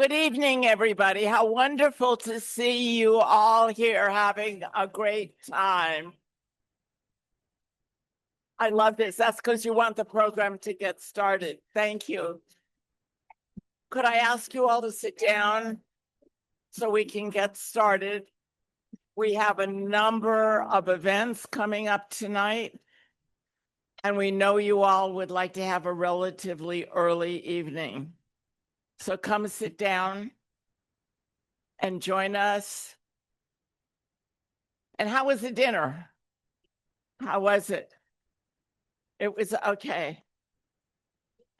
Good evening, everybody. How wonderful to see you all here having a great time. I love this. That's because you want the program to get started. Thank you. Could I ask you all to sit down so we can get started? We have a number of events coming up tonight, and we know you all would like to have a relatively early evening. So come sit down and join us. And how was the dinner? How was it? It was okay.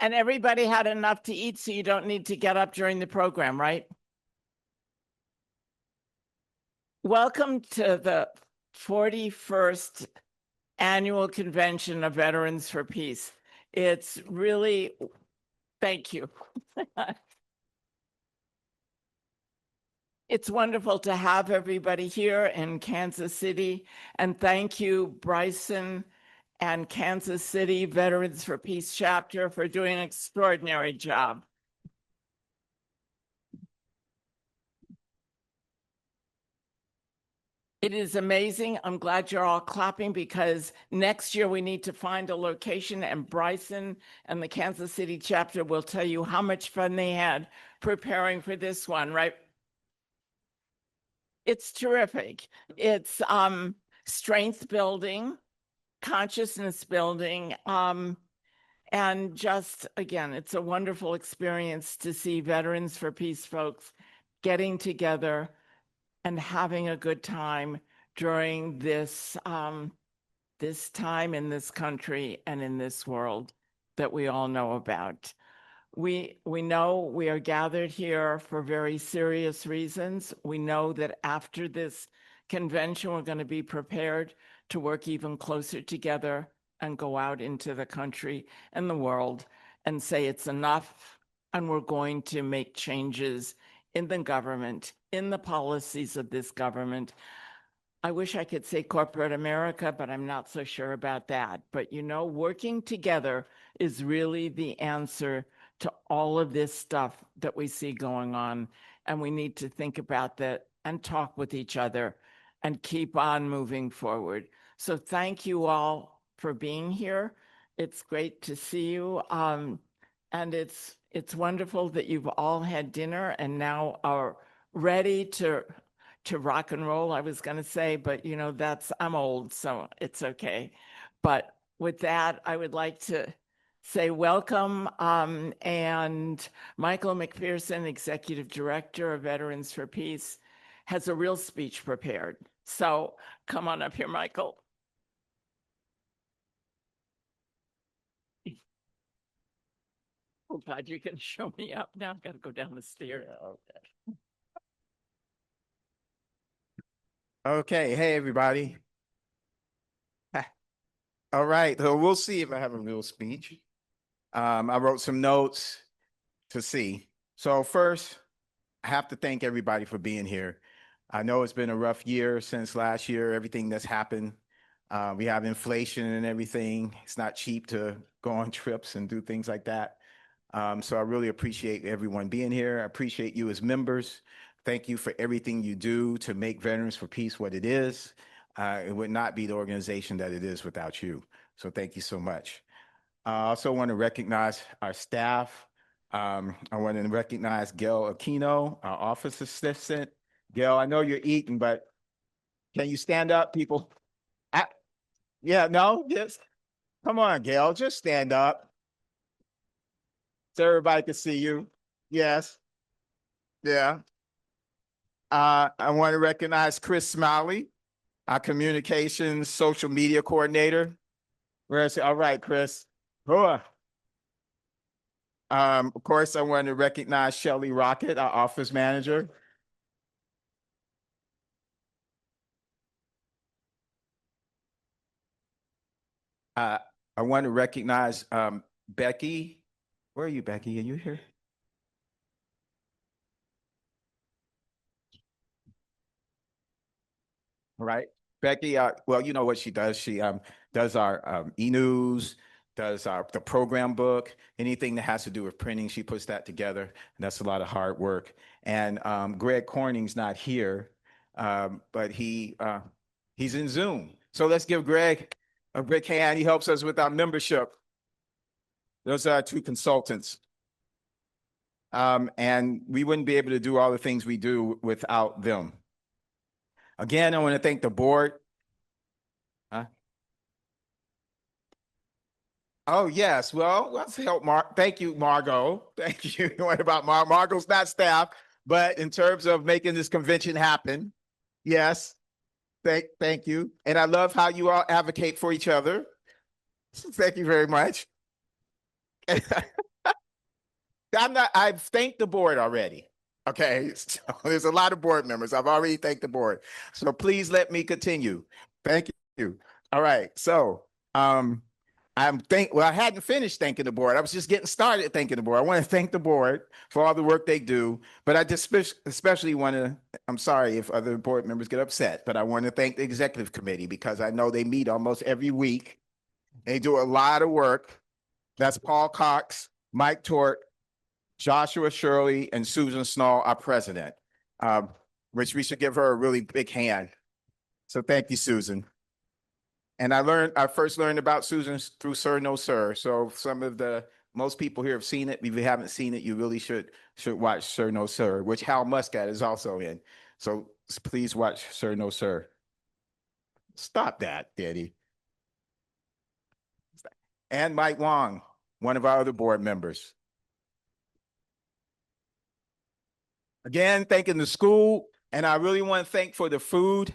And everybody had enough to eat, so you don't need to get up during the program, right? Welcome to the 41st Annual Convention of Veterans for Peace. It's really, thank you. It's wonderful to have everybody here in Kansas City. And thank you, Bryson and Kansas City Veterans for Peace chapter for doing an extraordinary job. It is amazing. I'm glad you're all clapping because next year we need to find a location, and Bryson and the Kansas City chapter will tell you how much fun they had preparing for this one, right? It's terrific. It's strength building, consciousness building, and just again, it's a wonderful experience to see Veterans for Peace folks getting together and having a good time during this this time in this country and in this world that we all know about. We know we are gathered here for very serious reasons. We know that after this convention, we're going to be prepared to work even closer together and go out into the country and the world and say it's enough, and we're going to make changes in the government, in the policies of this government. I wish I could say corporate America, but I'm not so sure about that. But you know, working together is really the answer to all of this stuff that we see going on. And we need to think about that and talk with each other and keep on moving forward. So thank you all for being here. It's great to see you. And it's wonderful that you've all had dinner and now are ready to rock and roll, I was going to say, but you know, I'm old, so it's okay. But with that, I would like to say welcome. And Michael McPherson, Executive Director of Veterans for Peace, has a real speech prepared. So come on up here, Michael. Oh God, you're going to show me up now. I've got to go down the stairs. Okay. Okay, hey everybody. All right, so we'll see if I have a real speech. I wrote some notes to see. So first, I have to thank everybody for being here. I know it's been a rough year since last year, everything that's happened. We have inflation and everything. It's not cheap to go on trips and do things like that. So I really appreciate everyone being here. I appreciate you as members. Thank you for everything you do to make Veterans for Peace what it is. It would not be the organization that it is without you. So thank you so much. I also want to recognize our staff. I want to recognize Gail Aquino, our office assistant. Gail, I know you're eating, but can you stand up, people? Yeah, no, just come on, Gail, just stand up so everybody can see you. Yes, yeah. I want to recognize Chris Smiley, our communications social media coordinator. Where is he? All right, Chris. Of course, I want to recognize Shelly Rocket, our office manager. I want to recognize Becky. Where are you, Becky? Are you here? All right. Becky, well, you know what she does. She does our e-news. does the program book, anything that has to do with printing. She puts that together. And that's a lot of hard work. And Greg Corning's not here, but he's in Zoom. So let's give Greg a big hand. He helps us with our membership. Those are our two consultants. And we wouldn't be able to do all the things we do without them. Again, I want to thank the board. Huh? Oh, yes. Well, let's help Mark. Thank you, Margot. Thank you. What about Margot's not staff, but in terms of making this convention happen, yes. Thank you. And I love how you all advocate for each other. Thank you very much. I've thanked the board already. Okay. So there's a lot of board members. I've already thanked the board. So please let me continue. Thank you. All right. So I hadn't finished thanking the board. I was just getting started thanking the board. I want to thank the board for all the work they do, but I just especially want to, I'm sorry if other board members get upset, but I want to thank the executive committee because I know they meet almost every week. They do a lot of work. That's Paul Cox, Mike Tort, Joshua Shirley, and Susan Snall, our president, which we should give her a really big hand. So thank you, Susan. And I first learned about Susan through Sir No Sir. So most people here have seen it. If you haven't seen it, you really should watch Sir No Sir, which Hal Muscat is also in. So please watch Sir No Sir. Stop that, Daddy. And Mike Wong, one of our other board members. Again, thanking the school, and I really want to thank for the food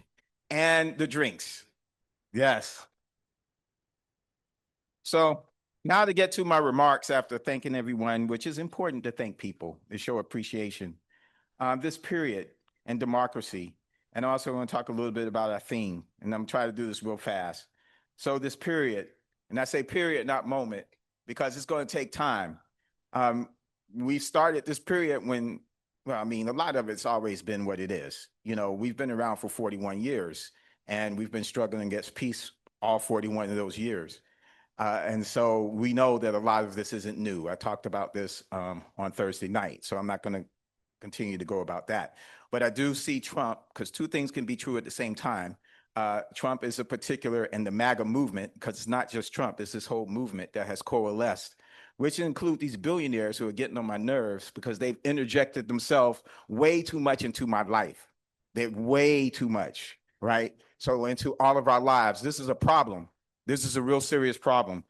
and the drinks. Yes. So now to get to my remarks after thanking everyone, which is important to thank people to show appreciation. This period and democracy, and also I want to talk a little bit about our theme, and I'm trying to do this real fast. So this period, and I say period, not moment, because it's going to take time. We started this period when, well, I mean, a lot of it's always been what it is. You know, we've been around for 41 years, and we've been struggling against peace all 41 of those years. And so we know that a lot of this isn't new. I talked about this on Thursday night, so I'm not going to continue to go about that. But I do see Trump, because two things can be true at the same time. Trump is a particular, and the MAGA movement, because it's not just Trump, it's this whole movement that has coalesced, which include these billionaires who are getting on my nerves because they've interjected themselves way too much into my life. They're way too much, right? So into all of our lives. This is a problem. This is a real serious problem.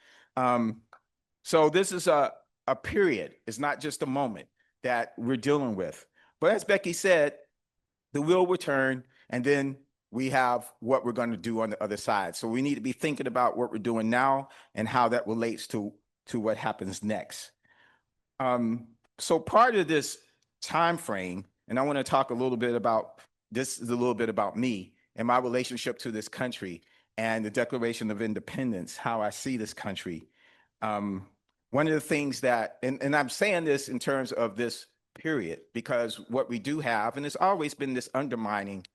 So this is a period. It's not just a moment that we're dealing with. But as Becky said, the wheel will turn, and then we have what we're going to do on the other side. So we need to be thinking about what we're doing now and how that relates to what happens next. So part of this time frame, and I want to talk a little bit about, this is a little bit about me and my relationship to this country and the Declaration of Independence, how I see this country. One of the things that, and I'm saying this in terms of this period, because what we do have, and it's always been this undermining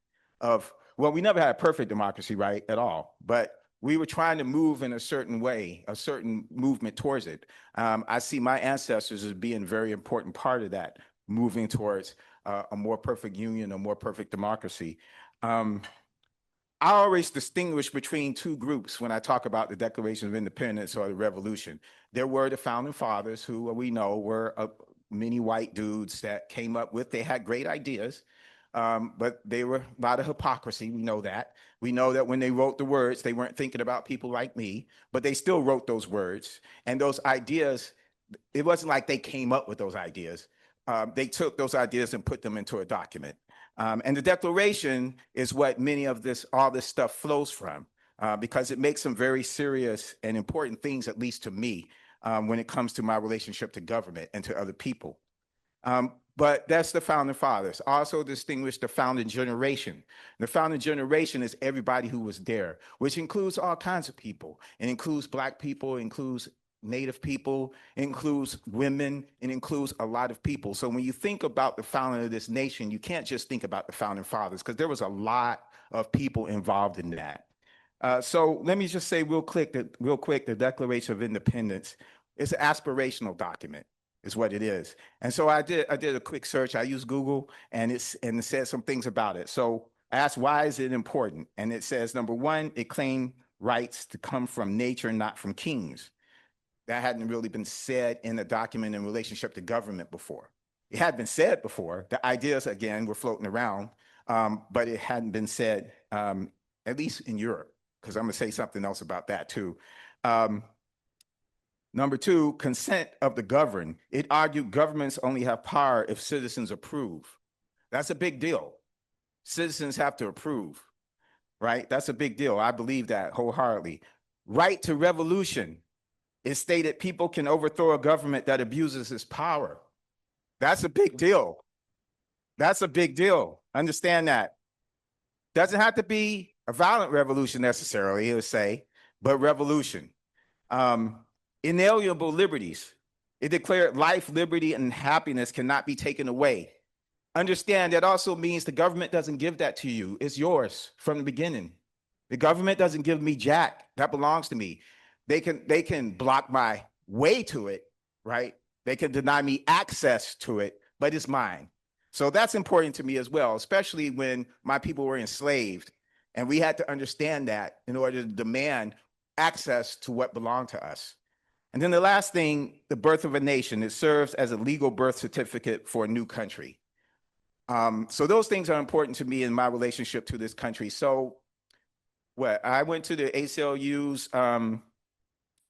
of, well, we never had a perfect democracy, right, at all, but we were trying to move in a certain way, a certain movement towards it. I see my ancestors as being a very important part of that, moving towards a more perfect union, a more perfect democracy. I always distinguish between two groups when I talk about the Declaration of Independence or the Revolution. There were the founding fathers, who we know were many white dudes that came up with, they had great ideas, but they were a lot of hypocrisy. We know that. We know that when they wrote the words, they weren't thinking about people like me, but they still wrote those words. And those ideas, it wasn't like they came up with those ideas. They took those ideas and put them into a document. And the Declaration is what many of all this stuff flows from, because it makes some very serious and important things, at least to me, when it comes to my relationship to government and to other people. But that's the founding fathers. Also distinguish the founding generation. The founding generation is everybody who was there, which includes all kinds of people. It includes Black people, it includes Native people, it includes women, it includes a lot of people. So when you think about the founding of this nation, you can't just think about the founding fathers, because there was a lot of people involved in that. So let me just say real quick, the Declaration of Independence is an aspirational document, is what it is. And so I did a quick search. I used Google, and it said some things about it. So I asked, why is it important? And it says, number one, it claimed rights to come from nature, not from kings. That hadn't really been said in a document in relationship to government before. It had been said before. The ideas, again, were floating around, but it hadn't been said, at least in Europe, because I'm going to say something else about that too. Um, Number two, consent of the governed. It argued governments only have power if citizens approve. That's a big deal. Citizens have to approve, right? That's a big deal. I believe that wholeheartedly. Right to revolution. It stated people can overthrow a government that abuses its power. That's a big deal. That's a big deal. Understand that. Doesn't have to be a violent revolution necessarily, it would say, but revolution. Um, Inalienable liberties. It declared life, liberty, and happiness cannot be taken away. Understand that also means the government doesn't give that to you. It's yours from the beginning. The government doesn't give me jack. That belongs to me. They can block my way to it, right? They can deny me access to it, but it's mine. So that's important to me as well, especially when my people were enslaved. And we had to understand that in order to demand access to what belonged to us. And then the last thing, the birth of a nation, it serves as a legal birth certificate for a new country. So those things are important to me in my relationship to this country. So what I went to the ACLU's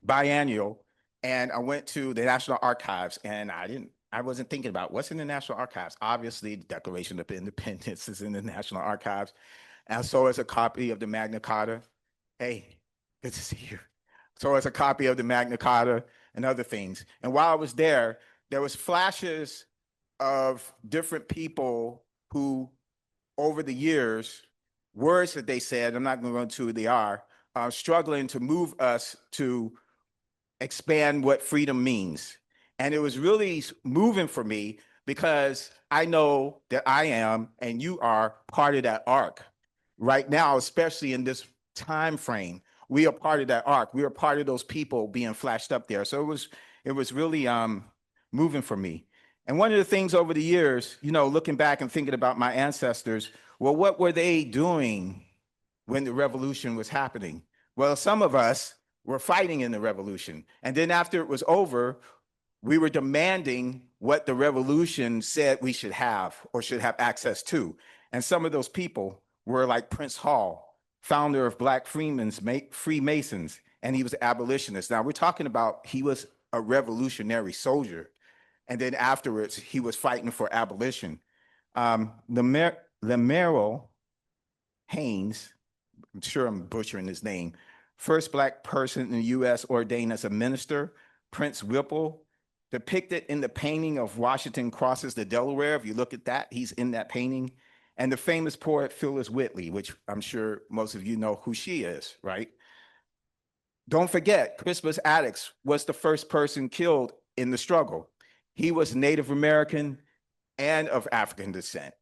biennial, and I went to the National Archives, and I wasn't thinking about what's in the National Archives. Obviously, the Declaration of Independence is in the National Archives, and so is a copy of the Magna Carta. Hey, good to see you. So it's a copy of the Magna Carta and other things. And while I was there was flashes of different people who, over the years, words that they said, I'm not going to go into who they are, struggling to move us to expand what freedom means. And it was really moving for me because I know that I am and you are part of that arc right now, especially in this time frame. We are part of that arc. We are part of those people being flashed up there. So it was really moving for me. And one of the things over the years, looking back and thinking about my ancestors, well, what were they doing when the revolution was happening? Well, some of us were fighting in the revolution. And then after it was over, we were demanding what the revolution said we should have or should have access to. And some of those people were like Prince Hall, founder of Black Freemasons, and he was an abolitionist. Now we're talking about he was a revolutionary soldier. And then afterwards, he was fighting for abolition. Lemuel Haynes, I'm sure I'm butchering his name, first Black person in the US ordained as a minister. Prince Whipple, depicted in the painting of Washington crosses the Delaware. If you look at that, he's in that painting. And the famous poet Phyllis Whitley, which I'm sure most of you know who she is, right? Don't forget, Crispus Attucks was the first person killed in the struggle. He was Native American and of African descent.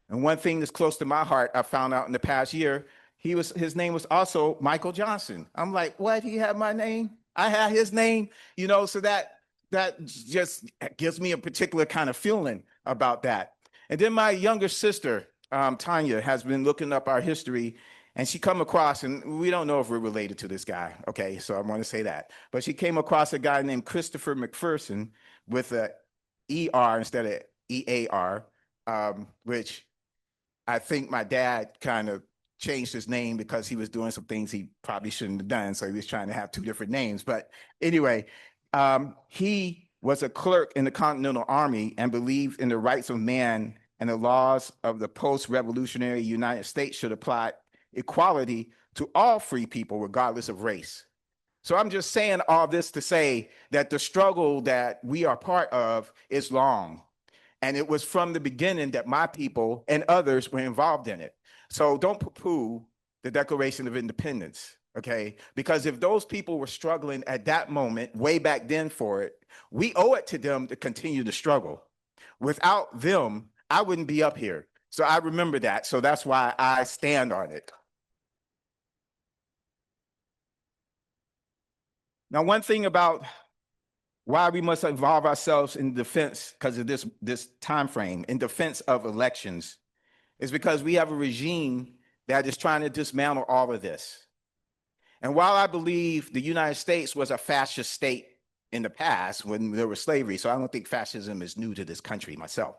And one thing that's close to my heart, I found out in the past year, his name was also Michael Johnson. I'm like, what? He had my name? I had his name, so that just gives me a particular kind of feeling about that. And then my younger sister, Tanya, has been looking up our history, and she come across, and we don't know if we're related to this guy, okay? So I want to say that. But she came across a guy named Christopher McPherson with a ER instead of EAR, which I think my dad kind of changed his name because he was doing some things he probably shouldn't have done. So he was trying to have two different names. But anyway, he was a clerk in the Continental Army and believed in the rights of man and the laws of the post-revolutionary United States should apply equality to all free people, regardless of race. So I'm just saying all this to say that the struggle that we are part of is long. And it was from the beginning that my people and others were involved in it. So don't poo-poo the Declaration of Independence, okay? Because if those people were struggling at that moment, way back then for it, we owe it to them to continue to struggle. Without them, I wouldn't be up here. So I remember that. So that's why I stand on it. Now, one thing about why we must involve ourselves in defense because of this time frame in defense of elections is because we have a regime that is trying to dismantle all of this. And while I believe the United States was a fascist state in the past when there was slavery, so I don't think fascism is new to this country myself,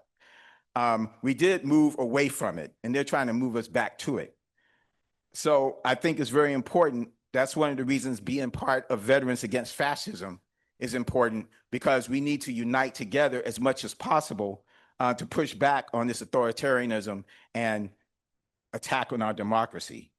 we did move away from it, and they're trying to move us back to it. So I think it's very important. That's one of the reasons being part of Veterans Against Fascism is important, because we need to unite together as much as possible to push back on this authoritarianism and attack on our democracy.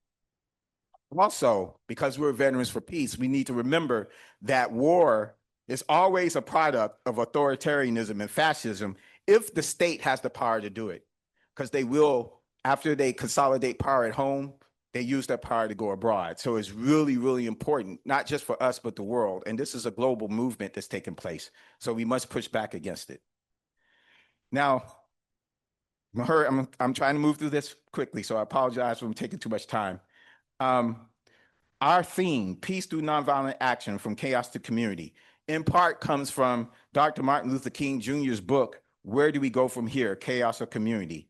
Also, because we're Veterans for Peace, we need to remember that war is always a product of authoritarianism and fascism if the state has the power to do it, because they will, after they consolidate power at home, they use that power to go abroad. So it's really, really important, not just for us, but the world. And this is a global movement that's taking place. So we must push back against it. Now, I'm trying to move through this quickly, so I apologize for taking too much time. Our theme, Peace Through Nonviolent Action, From Chaos to Community, in part comes from Dr. Martin Luther King Jr.'s book, Where Do We Go From Here, Chaos or Community?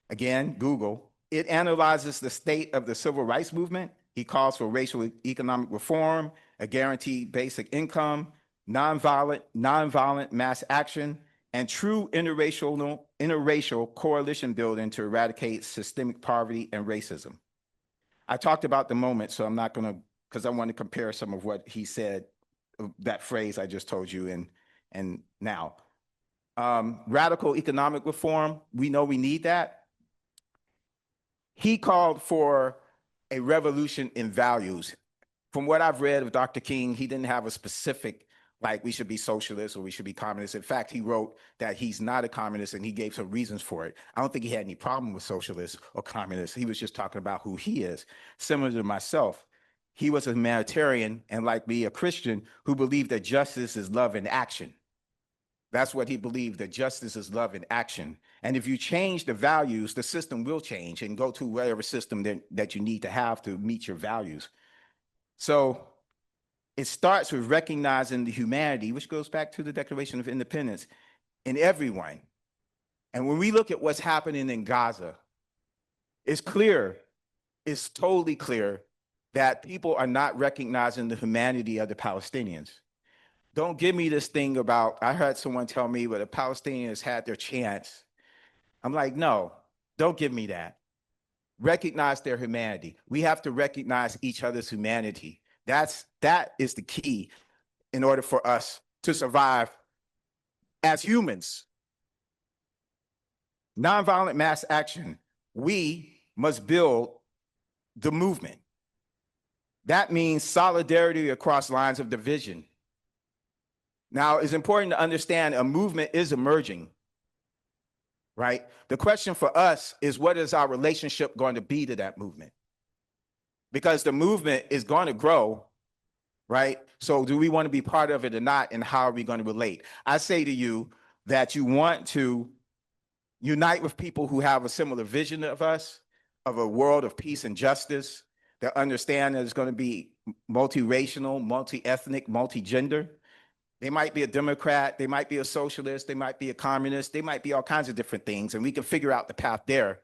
Again, Google. It analyzes the state of the civil rights movement. He calls for racial economic reform, a guaranteed basic income, nonviolent mass action, and true interracial coalition building to eradicate systemic poverty and racism. I talked about the moment, so I'm not going to, because I want to compare some of what he said, that phrase I just told you, and now. Radical economic reform, we know we need that. He called for a revolution in values. From what I've read of Dr. King, he didn't have a specific, like we should be socialists or we should be communists. In fact, he wrote that he's not a communist, and he gave some reasons for it. I don't think he had any problem with socialists or communists. He was just talking about who he is. Similar to myself, he was a humanitarian, and like me, a Christian who believed that justice is love in action. That's what he believed, that justice is love in action. And if you change the values, the system will change and go to whatever system that you need to have to meet your values. So it starts with recognizing the humanity, which goes back to the Declaration of Independence, in everyone. And when we look at what's happening in Gaza, it's clear, it's totally clear that people are not recognizing the humanity of the Palestinians. Don't give me this thing about, I heard someone tell me, well, the Palestinians had their chance. I'm like, no, don't give me that. Recognize their humanity. We have to recognize each other's humanity. That is the key in order for us to survive as humans. Nonviolent mass action. We must build the movement. That means solidarity across lines of division. Now, it's important to understand a movement is emerging, right? The question for us is, what is our relationship going to be to that movement? Because the movement is going to grow, right? So do we want to be part of it or not, and how are we going to relate? I say to you that you want to unite with people who have a similar vision of us, of a world of peace and justice, that understand that it's going to be multiracial, multi-ethnic, multi-gender. They might be a Democrat, they might be a socialist, they might be a communist, they might be all kinds of different things, and we can figure out the path there.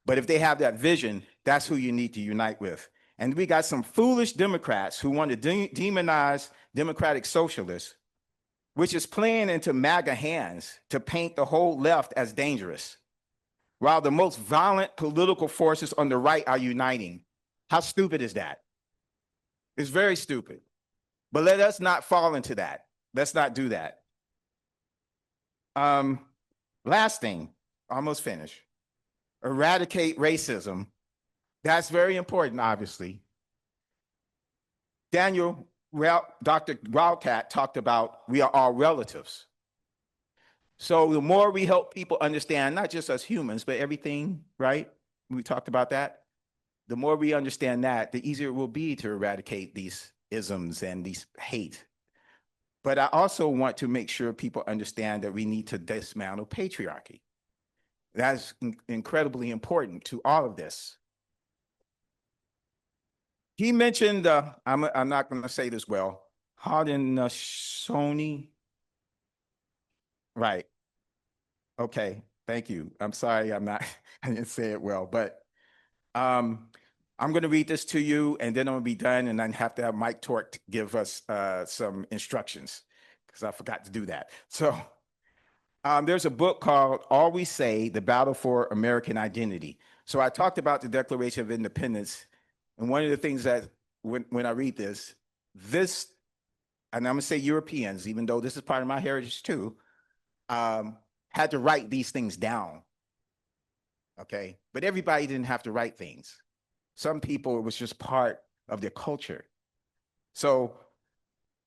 But if they have that vision, that's who you need to unite with. And we got some foolish Democrats who want to demonize democratic socialists, which is playing into MAGA hands to paint the whole left as dangerous, while the most violent political forces on the right are uniting. How stupid is that? It's very stupid. But let us not fall into that. Let's not do that. Last thing, almost finished. Eradicate racism. That's very important, obviously. Dr. Wildcat talked about we are all relatives. So the more we help people understand, not just us humans, but everything, right? We talked about that. The more we understand that, the easier it will be to eradicate these isms and these hate. But I also want to make sure people understand that we need to dismantle patriarchy. That's incredibly important to all of this. He mentioned, I'm not going to say this well, Haudenosaunee. Right. Okay. Thank you. I'm sorry. I'm not, I didn't say it well, but um, I'm going to read this to you and then I'm going to be done and then have to have Mike Tork give us some instructions because I forgot to do that. So there's a book called All We Say, The Battle for American Identity. So I talked about the Declaration of Independence. And one of the things that when I read this, and I'm going to say Europeans, even though this is part of my heritage too, had to write these things down. Okay. But everybody didn't have to write things. Some people, it was just part of their culture. So,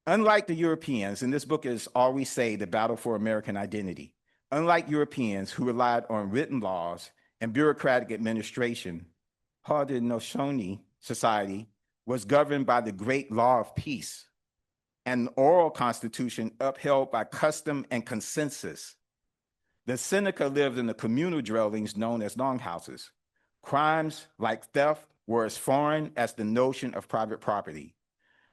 unlike the Europeans, and this book is All We Say, The Battle for American Identity, unlike Europeans who relied on written laws and bureaucratic administration, Haudenosaunee society was governed by the great law of peace, an oral constitution upheld by custom and consensus. The Seneca lived in the communal dwellings known as longhouses. Crimes like theft were as foreign as the notion of private property.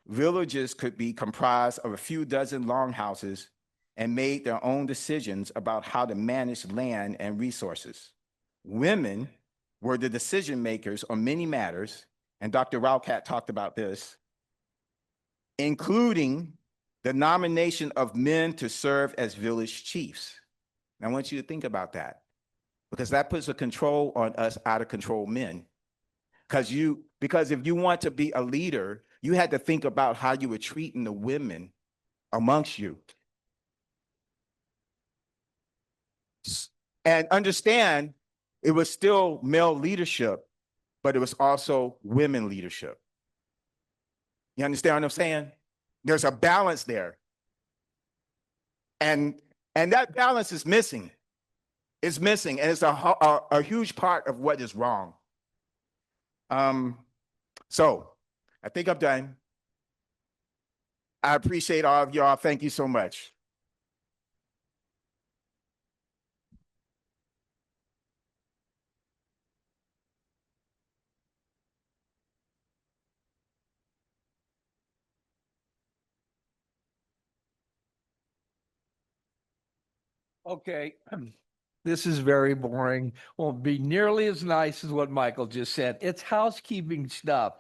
Villages could be comprised of a few dozen longhouses and made their own decisions about how to manage land and resources. Women were the decision makers on many matters, and Dr. Raukat talked about this, including the nomination of men to serve as village chiefs. And I want you to think about that because that puts a control on us out of control men. Because if you want to be a leader, you had to think about how you were treating the women amongst you. And understand it was still male leadership, but it was also women leadership. You understand what I'm saying? There's a balance there. And that balance is missing. It's missing, and it's a huge part of what is wrong. So I think I'm done. I appreciate all of y'all. Thank you so much. Okay, this is very boring. Won't be nearly as nice as what Michael just said. It's housekeeping stuff.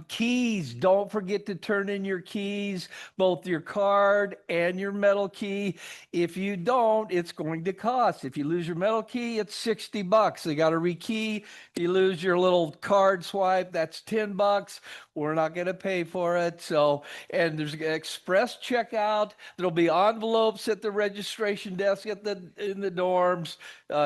Keys, don't forget to turn in your keys, both your card and your metal key. If you don't, it's going to cost. If you lose your metal key, it's $60. They got to rekey. If you lose your little card swipe, that's $10. We're not going to pay for it. So, and there's express checkout. There'll be envelopes at the registration desk in the dorms.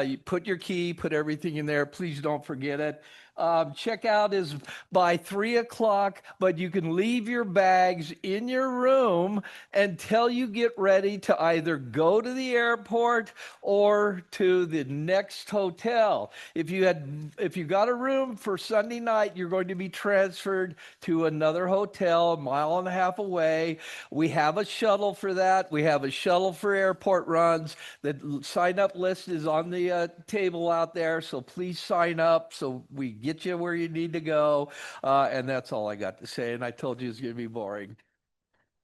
You put your key, put everything in there. Please don't forget it. Checkout is by 3 o'clock, but you can leave your bags in your room until you get ready to either go to the airport or to the next hotel. If you got a room for Sunday night, you're going to be transferred to another hotel a mile and a half away. We have a shuttle for that. We have a shuttle for airport runs. The sign up list is on the table out there, so please sign up so we get you where you need to go. And that's all I got to say. And I told you it's going to be boring.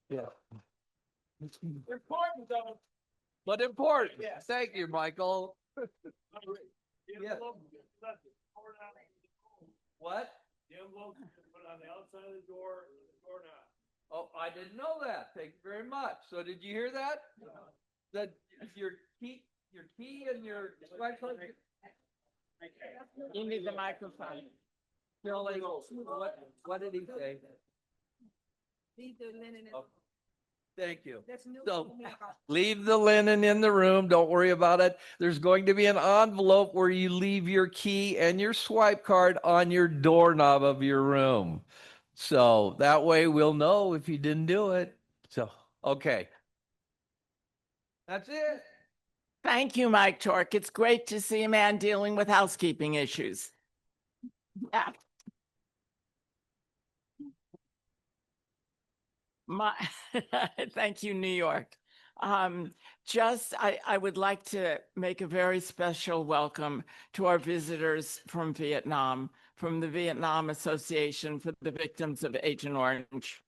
Yeah. Important, though. But important. Yes. Thank you, Michael. Yes. What? The envelope put on the outside of the doorknob. Oh, I didn't know that. Thank you very much. So did you hear that? That your key and your You need the microphone. Billy, what did he say? Leave the linen in. Oh, thank you. That's new. So leave the linen in the room. Don't worry about it. There's going to be an envelope where you leave your key and your swipe card on your doorknob of your room. So that way we'll know if you didn't do it. So, okay. That's it. Thank you, Mike Tork. It's great to see a man dealing with housekeeping issues. Yeah. Thank you, New York. I would like to make a very special welcome to our visitors from Vietnam, from the Vietnam Association for the Victims of Agent Orange.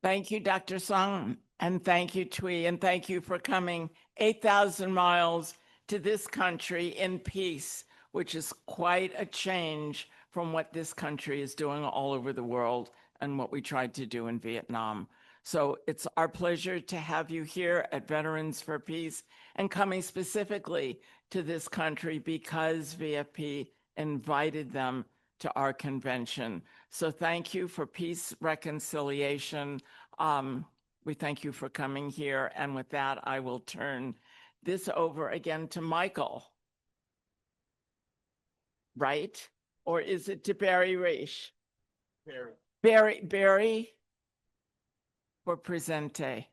Thank you, Dr. Sung, and thank you, Twee, and thank you for coming 8,000 miles to this country in peace, which is quite a change from what this country is doing all over the world and what we tried to do in Vietnam. So it's our pleasure to have you here at Veterans for Peace and coming specifically to this country because VFP invited them to our convention. So thank you for peace, reconciliation. We thank you for coming here. And with that, I will turn this over again to Michael. Right? Or is it to Barry Reish? Barry for Presente.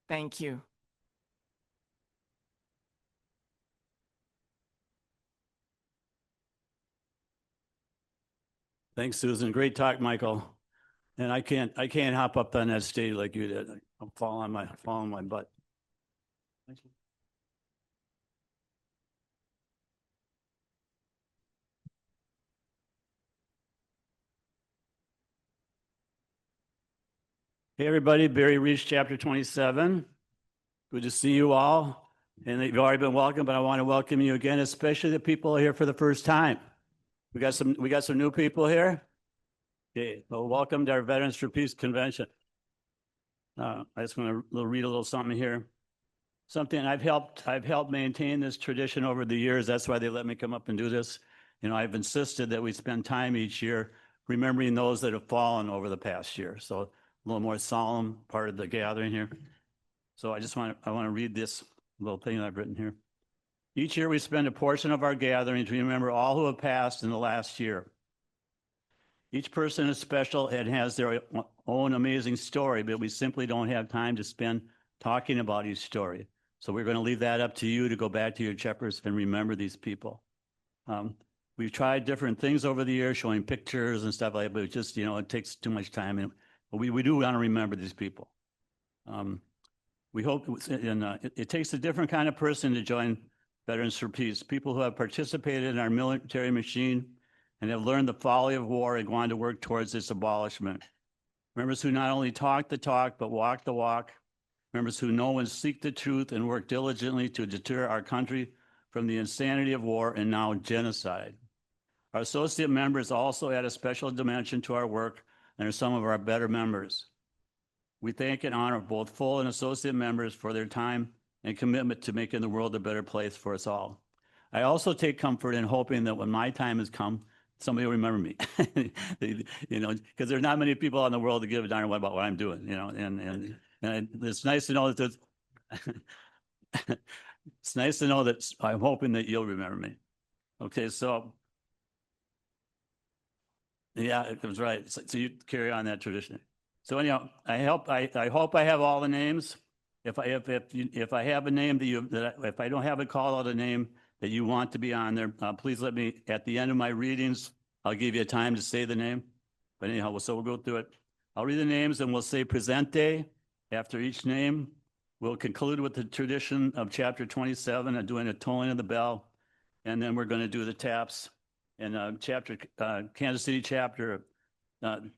Thank you. Thanks, Susan. Great talk, Michael. And I can't hop up on that stage like you did. I'm falling on my butt. Hey, everybody, Barry Reach, chapter 27. Good to see you all. And you've already been welcome, but I want to welcome you again, especially the people here for the first time. We got some new people here. Okay, well, welcome to our Veterans for Peace Convention. I just want to read a little something here. Something I've helped maintain this tradition over the years. That's why they let me come up and do this. You know, I've insisted that we spend time each year remembering those that have fallen over the past year. So a little more solemn part of the gathering here. So I want to read this little thing that I've written here. Each year we spend a portion of our gathering to remember all who have passed in the last year. Each person is special and has their own amazing story, but we simply don't have time to spend talking about each story. So we're going to leave that up to you to go back to your chapters and remember these people. We've tried different things over the years, showing pictures and stuff like that, but it just, it takes too much time. And we do want to remember these people. We hope, and it takes a different kind of person to join Veterans for Peace, people who have participated in our military machine and have learned the folly of war and gone to work towards its abolishment. Members who not only talk the talk, but walk the walk. Members who know and seek the truth and work diligently to deter our country from the insanity of war and now genocide. Our associate members also add a special dimension to our work and are some of our better members. We thank and honor both full and associate members for their time and commitment to making the world a better place for us all. I also take comfort in hoping that when my time has come, somebody will remember me, because there's not many people in the world that give a darn about what I'm doing, and it's nice to know that it's nice to know that I'm hoping that you'll remember me. Okay, so yeah, it was right. So you carry on that tradition. So anyhow, I hope I have all the names. If I have a name if I don't have it called out a name that you want to be on there, please let me, at the end of my readings, I'll give you a time to say the name. But anyhow, so we'll go through it. I'll read the names and we'll say presente after each name. We'll conclude with the tradition of chapter 27 and doing a tolling of the bell. And then we're going to do the taps. And Kansas City chapter,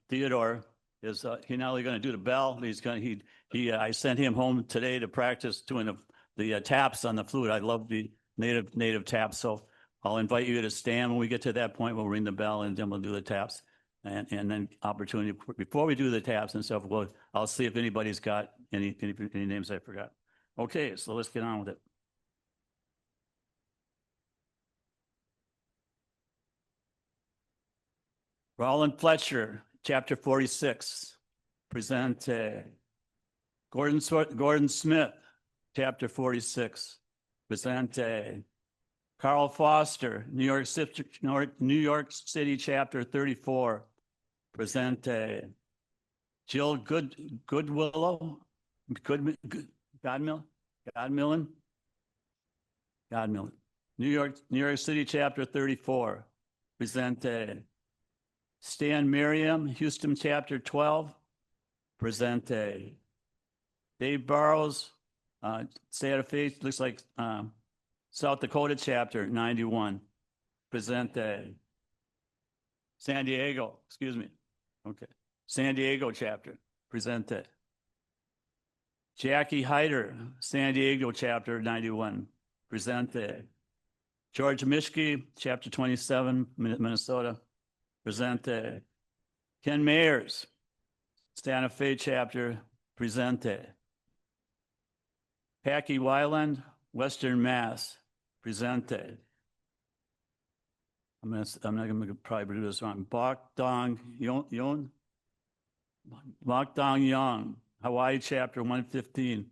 Theodore is he's not only going to do the bell, but I sent him home today to practice doing the taps on the flute. I love the native taps. So I'll invite you to stand when we get to that point. We'll ring the bell and then we'll do the taps. And then opportunity before we do the taps and stuff. I'll see if anybody's got any names I forgot. Okay, so let's get on with it. Roland Fletcher, chapter 46, presente. Gordon Smith, chapter 46, presente. Carl Foster, New York City, chapter 34, presente. Jill Godmillan, New York City, chapter 34, presente. Stan Miriam, Houston, chapter 12, presente. Dave Burrows, Santa Fe, looks like South Dakota, chapter 91, presente. San Diego, Okay. San Diego chapter, presente. Jackie Hyder, San Diego chapter 91, presente. George Mishke, chapter 27, Minnesota, presente. Ken Mayers, Santa Fe chapter, presente. Packy Wyland, Western Mass, presente. I'm not gonna probably do this wrong. Bok Dong Yon, Bok Dong Young, Hawaii chapter 115.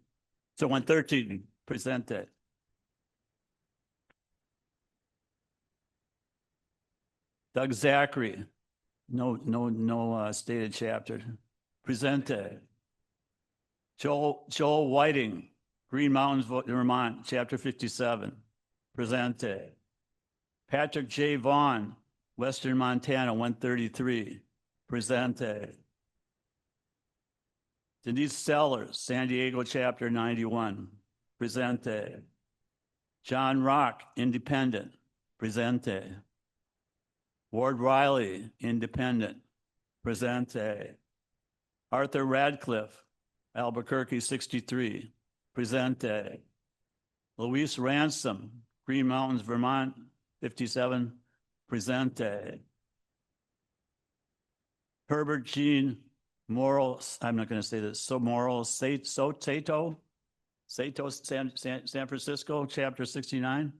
So 113, presente. Doug Zachary, no stated chapter. Presente. Joel Whiting, Green Mountains, Vermont, chapter 57. Presente. Patrick J. Vaughn, Western Montana, 133. Presente. Denise Sellers, San Diego, chapter 91. Presente. John Rock, Independent. Presente. Ward Riley, Independent. Presente. Arthur Radcliffe, Albuquerque, 63. Presente. Luis Ransom, Green Mountains, Vermont, 57. Presente. Herbert Jean Morrill, I'm not going to say this, so Morrill, Sato, San Francisco, chapter 69.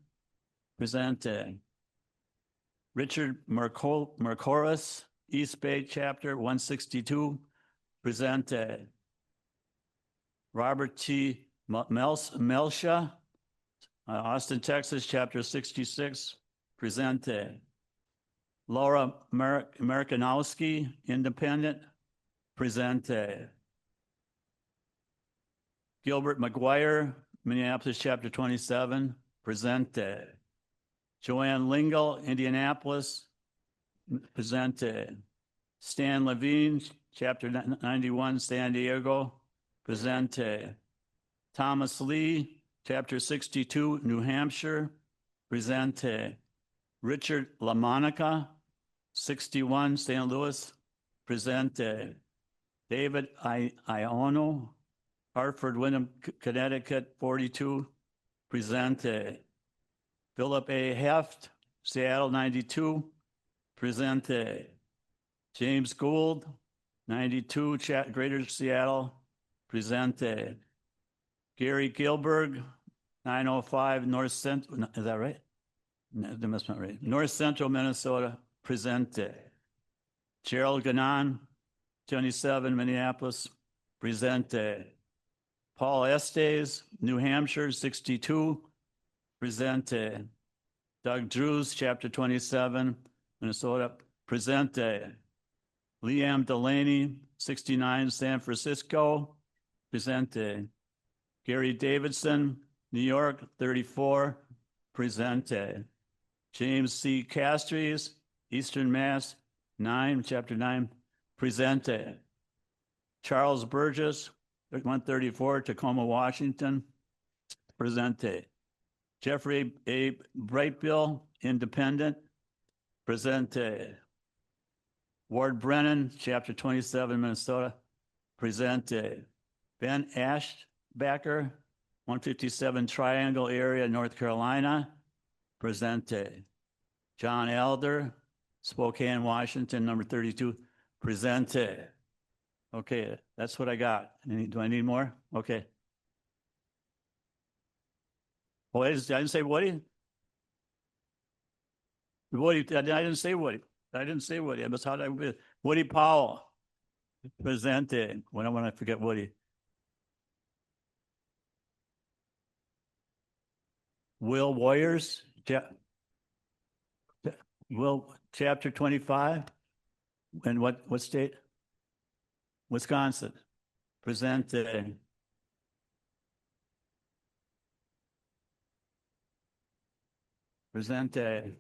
Presente. Richard Mercoris, East Bay, chapter 162. Presente. Robert T. Melsha, Austin, Texas, chapter 66. Presente. Laura Amerikanowski, Independent. Presente. Gilbert McGuire, Minneapolis, chapter 27. Presente. Joanne Lingle, Indianapolis. Presente. Stan Levine, chapter 91, San Diego. Presente. Thomas Lee, chapter 62, New Hampshire. Presente. Richard LaMonica, 61, St. Louis. Presente. David Iono, Hartford, Windham, Connecticut, 42. Presente. Philip A. Heft, Seattle, 92. Presente. James Gould, 92, Greater Seattle. Presente. Gary Gilberg, 905, North Central, is that right? No, that must not right. North Central, Minnesota. Presente. Gerald Ganon, 27, Minneapolis. Presente. Paul Estes, New Hampshire, 62. Presente. Doug Drews, chapter 27, Minnesota. Presente. Leanne Delaney, 69, San Francisco. Presente. Gary Davidson, New York, 34. Presente. James C. Castries, Eastern Mass, 9, chapter 9. Presente. Charles Burgess, 134, Tacoma, Washington. Presente. Jeffrey A. Brightbill, Independent. Presente. Ward Brennan, chapter 27, Minnesota. Presente. Ben Ashbacker, 157 Triangle area, North Carolina. Presente. John Elder, Spokane, Washington, number 32. Presente. Okay, that's what I got. Do I need more? Okay. Oh, I didn't say Woody. Woody, I didn't say Woody. I didn't say Woody. That's how I Woody Powell. Presente. When I forget Woody. Will Warriors. Will chapter 25. And what state? Wisconsin. Presente. Presente.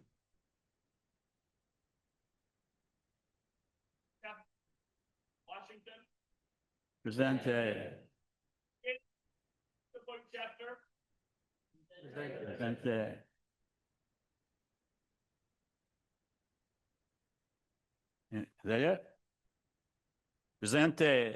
Washington. Presente. The book chapter. Presente. Is that it? Presente.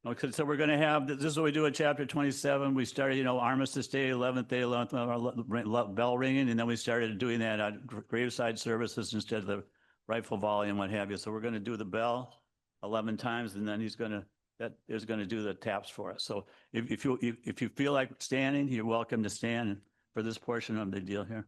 Okay, so we're going to have, this is what we do in chapter 27. We started, Armistice Day, 11th day, 11th bell ringing, and then we started doing that on graveside services instead of the rifle volley and what have you. So we're going to do the bell 11 times, and then that is going to do the taps for us. So if you feel like standing, you're welcome to stand for this portion of the deal here.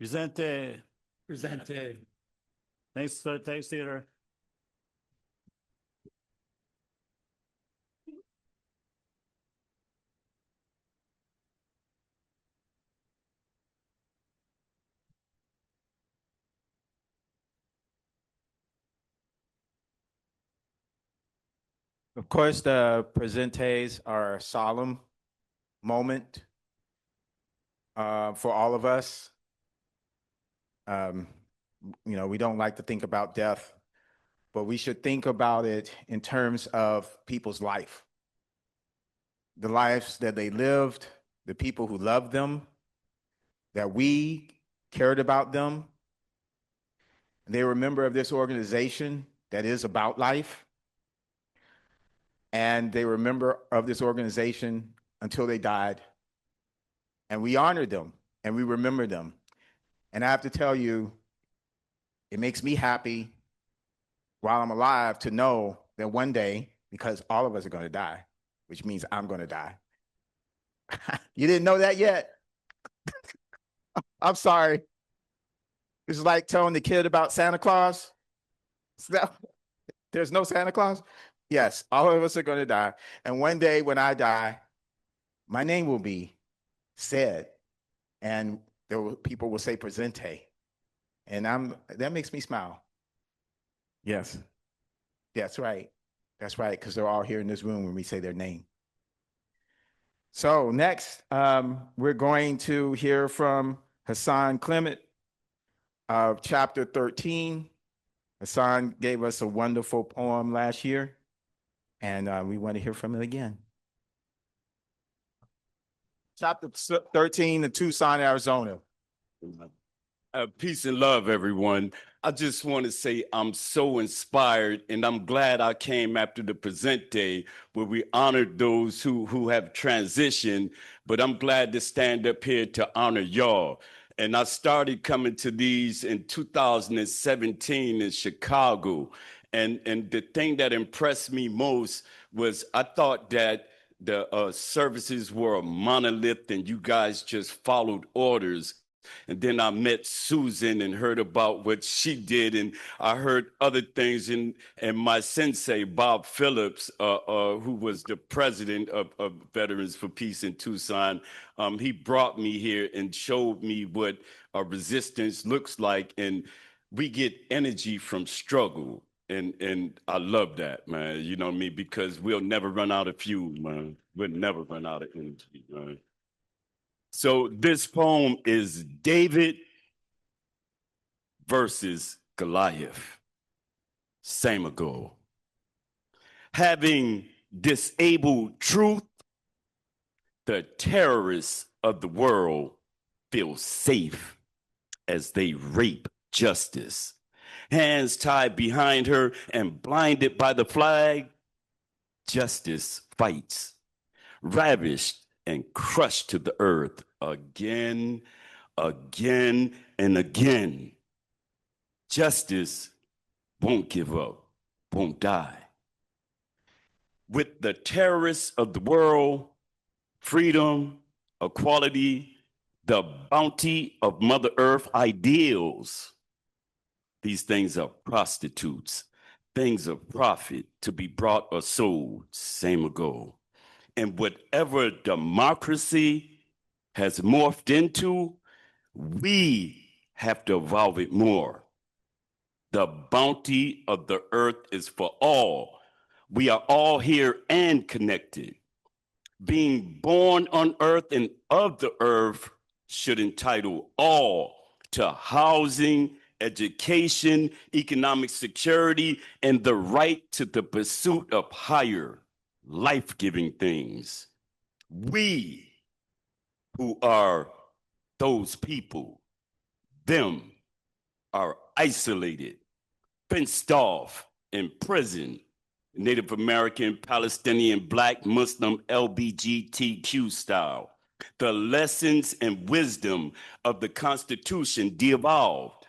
Presente. Presente. Thanks, Theodore. Of course, the presentes are a solemn moment for all of us. We don't like to think about death, but we should think about it in terms of people's life, the lives that they lived, the people who loved them, that we cared about them. They were a member of this organization that is about life. And they were a member of this organization until they died. And we honored them and we remember them. And I have to tell you, it makes me happy while I'm alive to know that one day, because all of us are going to die, which means I'm going to die. You didn't know that yet? I'm sorry. It's like telling the kid about Santa Claus. There's no Santa Claus? Yes, all of us are going to die. And one day when I die, my name will be said, and people will say presente. And that makes me smile. Yes. That's right. That's right, because they're all here in this room when we say their name. So next, we're going to hear from Hassan Clement of chapter 13. Hassan gave us a wonderful poem last year, and we want to hear from him again. Chapter 13 in Tucson, Arizona. Peace and love, everyone. I just want to say I'm so inspired, and I'm glad I came after the present day where we honored those who have transitioned, but I'm glad to stand up here to honor y'all. And I started coming to these in 2017 in Chicago. And the thing that impressed me most was I thought that the services were a monolith and you guys just followed orders. And then I met Susan and heard about what she did, and I heard other things. And my sensei, Bob Phillips, who was the president of Veterans for Peace in Tucson, he brought me here and showed me what resistance looks like. And we get energy from struggle. And I love that, man. You know what I mean? Because we'll never run out of fuel, man. We'll never run out of energy, man. So this poem is David versus Goliath. Same ago. Having disabled truth, the terrorists of the world feel safe as they rape justice. Hands tied behind her and blinded by the flag, justice fights, ravished and crushed to the earth again, again, and again. Justice won't give up, won't die. With the terrorists of the world, freedom, equality, the bounty of Mother Earth ideals. These things are prostitutes, things of profit to be brought or sold, same ago. And whatever democracy has morphed into, we have to evolve it more. The bounty of the earth is for all. We are all here and connected. Being born on earth and of the earth should entitle all to housing, education, economic security, and the right to the pursuit of higher, life-giving things. We who are those people, them, are isolated, fenced off, imprisoned, Native American, Palestinian, Black, Muslim, LGBTQ style. The lessons and wisdom of the Constitution de-evolved.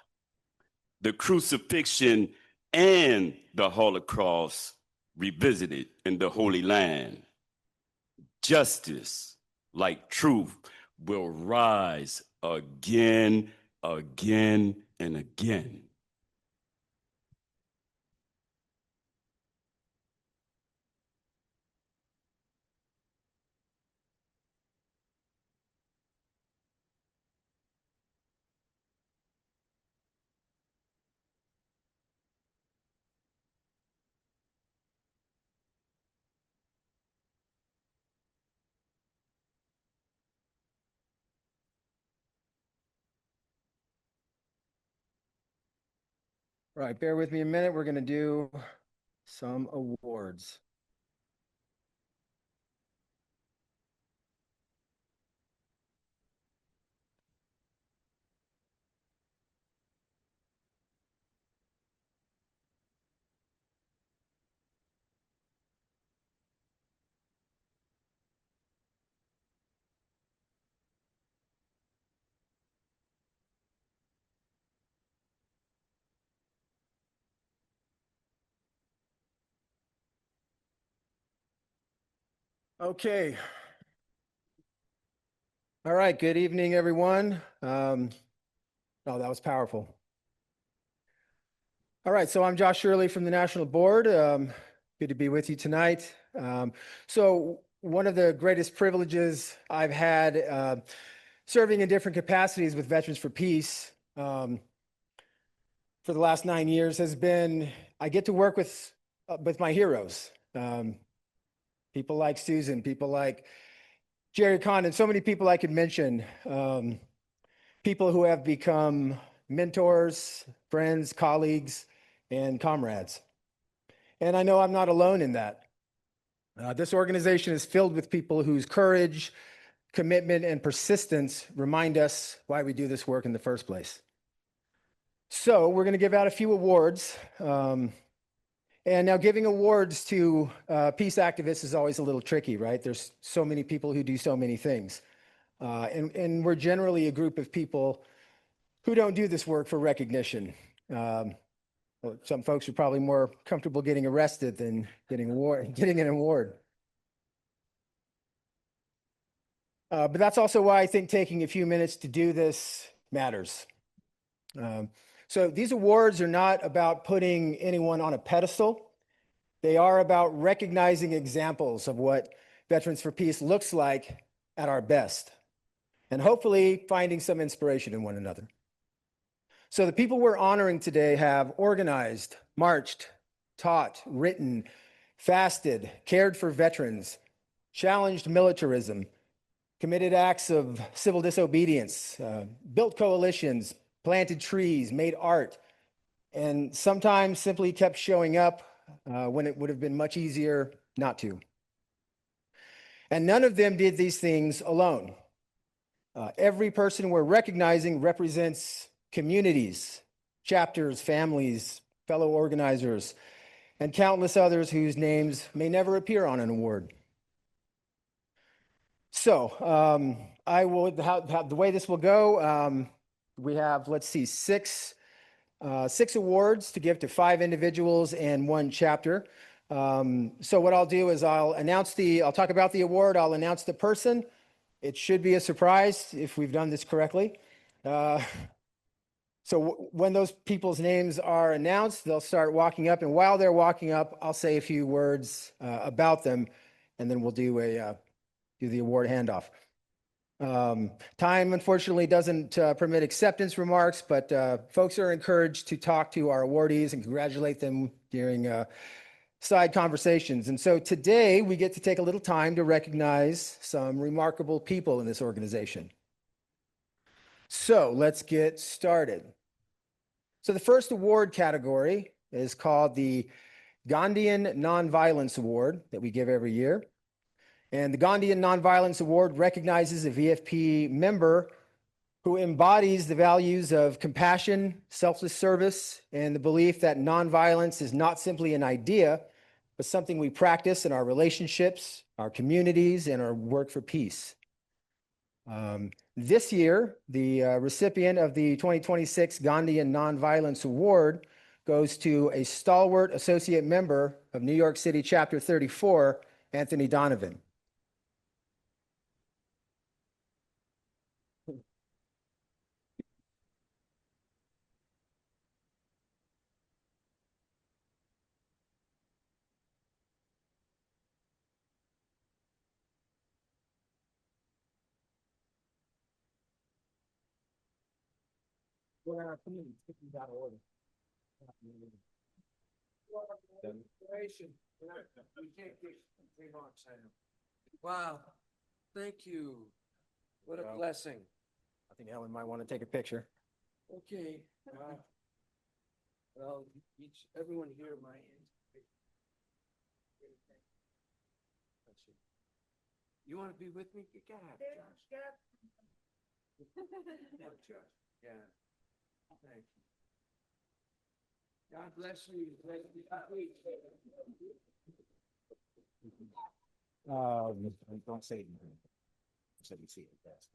The crucifixion and the Holocaust revisited in the Holy Land. Justice, like truth, will rise again, again, and again. Right, bear with me a minute. We're going to do some awards. Okay. All right, good evening, everyone. Oh, that was powerful. All right, so I'm Josh Shirley from the National Board. Good to be with you tonight. So one of the greatest privileges I've had serving in different capacities with Veterans for Peace for the last 9 years has been, I get to work with my heroes. People like Susan, people like Jerry Condon, so many people I could mention. People who have become mentors, friends, colleagues, and comrades. And I know I'm not alone in that. This organization is filled with people whose courage, commitment, and persistence remind us why we do this work in the first place. So we're going to give out a few awards. And now giving awards to peace activists is always a little tricky, right? There's so many people who do so many things. And we're generally a group of people who don't do this work for recognition. Some folks are probably more comfortable getting arrested than getting an award. But that's also why I think taking a few minutes to do this matters. So these awards are not about putting anyone on a pedestal. They are about recognizing examples of what Veterans for Peace looks like at our best, and hopefully finding some inspiration in one another. So the people we're honoring today have organized, marched, taught, written, fasted, cared for veterans, challenged militarism, committed acts of civil disobedience, built coalitions, planted trees, made art, and sometimes simply kept showing up when it would have been much easier not to. And none of them did these things alone. Every person we're recognizing represents communities, chapters, families, fellow organizers, and countless others whose names may never appear on an award. So I will, the way this will go, we have, let's see, six awards to give to 5 individuals and 1 chapter. So what I'll do is I'll talk about the award, I'll announce the person. It should be a surprise if we've done this correctly. So when those people's names are announced, they'll start walking up, and while they're walking up, I'll say a few words about them, and then we'll do the award handoff. Time, unfortunately, doesn't permit acceptance remarks, but folks are encouraged to talk to our awardees and congratulate them during side conversations. And so today we get to take a little time to recognize some remarkable people in this organization. So let's get started. So the first award category is called the Gandhian Nonviolence Award that we give every year. And the Gandhian Nonviolence Award recognizes a VFP member who embodies the values of compassion, selfless service, and the belief that nonviolence is not simply an idea, but something we practice in our relationships, our communities, and our work for peace. This year, the recipient of the 2026 Gandhian Nonviolence Award goes to a stalwart associate member of New York City Chapter 34, Anthony Donovan. Wow, thank you. What a Well, blessing. I think Ellen might want to take a picture. Okay. Well, everyone here, my hands. You want to be with me? You can have Josh. Yeah. Thank you. God bless you. Don't say anything. So you see it best.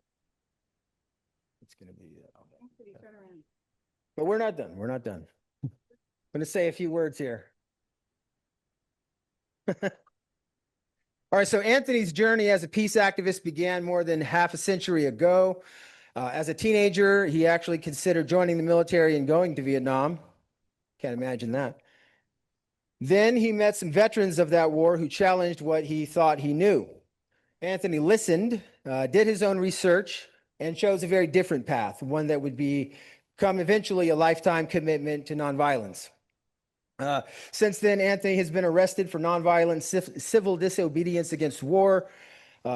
It's going to be, but we're not done. We're not done. I'm going to say a few words here. All right, so Anthony's journey as a peace activist began more than half a century ago. As a teenager, he actually considered joining the military and going to Vietnam. Can't imagine that. Then he met some veterans of that war who challenged what he thought he knew. Anthony listened, did his own research, and chose a very different path, one that would become eventually a lifetime commitment to nonviolence. Since then, Anthony has been arrested for nonviolent civil disobedience against war.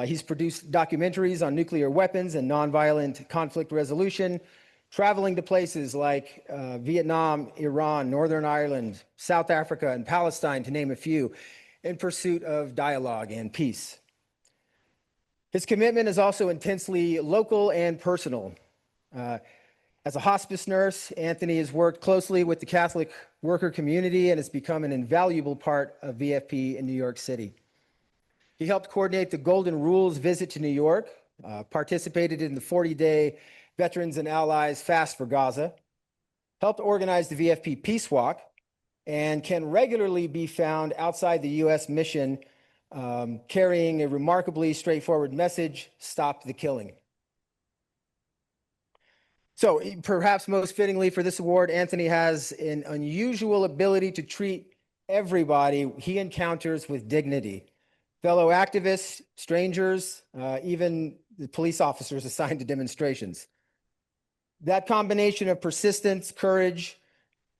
He's produced documentaries on nuclear weapons and nonviolent conflict resolution, traveling to places like Vietnam, Iran, Northern Ireland, South Africa, and Palestine, to name a few, in pursuit of dialogue and peace. His commitment is also intensely local and personal. As a hospice nurse, Anthony has worked closely with the Catholic worker community and has become an invaluable part of VFP in New York City. He helped coordinate the Golden Rules visit to New York, participated in the 40-day Veterans and Allies Fast for Gaza, helped organize the VFP Peace Walk, and can regularly be found outside the U.S. mission carrying a remarkably straightforward message: stop the killing. So perhaps most fittingly for this award, Anthony has an unusual ability to treat everybody he encounters with dignity. Fellow activists, strangers, even the police officers assigned to demonstrations. That combination of persistence, courage,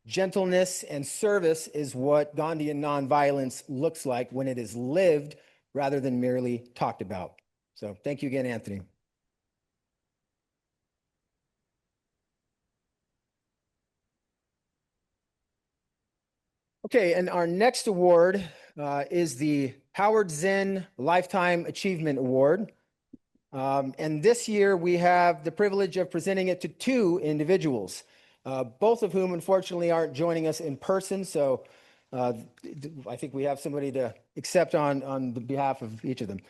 Gentleness and service is what Gandhian nonviolence looks like when it is lived rather than merely talked about. So thank you again, Anthony. Okay, and our next award is the Howard Zinn Lifetime Achievement Award. And this year we have the privilege of presenting it to two individuals, both of whom unfortunately aren't joining us in person. So I think we have somebody to accept on the behalf of each of them.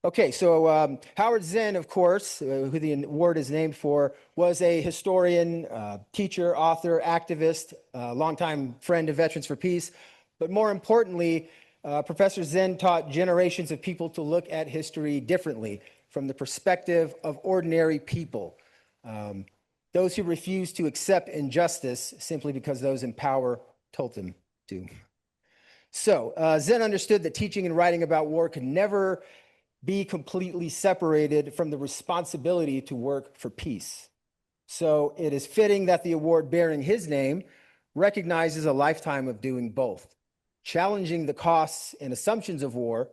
Okay, so Howard Zinn, of course, who the award is named for, was a historian, teacher, author, activist, longtime friend of Veterans for Peace. But more importantly, Professor Zinn taught generations of people to look at history differently from the perspective of ordinary people, those who refuse to accept injustice simply because those in power told them to. So Zinn understood that teaching and writing about war could never be completely separated from the responsibility to work for peace. So it is fitting that the award bearing his name recognizes a lifetime of doing both, challenging the costs and assumptions of war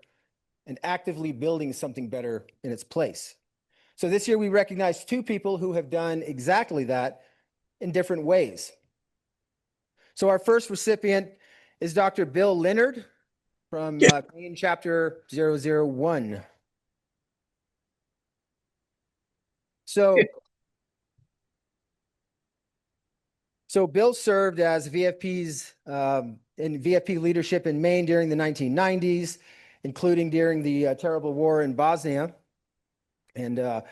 and actively building something better in its place. So this year we recognize two people who have done exactly that in different ways. So our first recipient is Dr. Bill Leonard from Maine Chapter 001. So Bill served as VFP's in VFP leadership in Maine during the 1990s, including during the terrible war in Bosnia. And you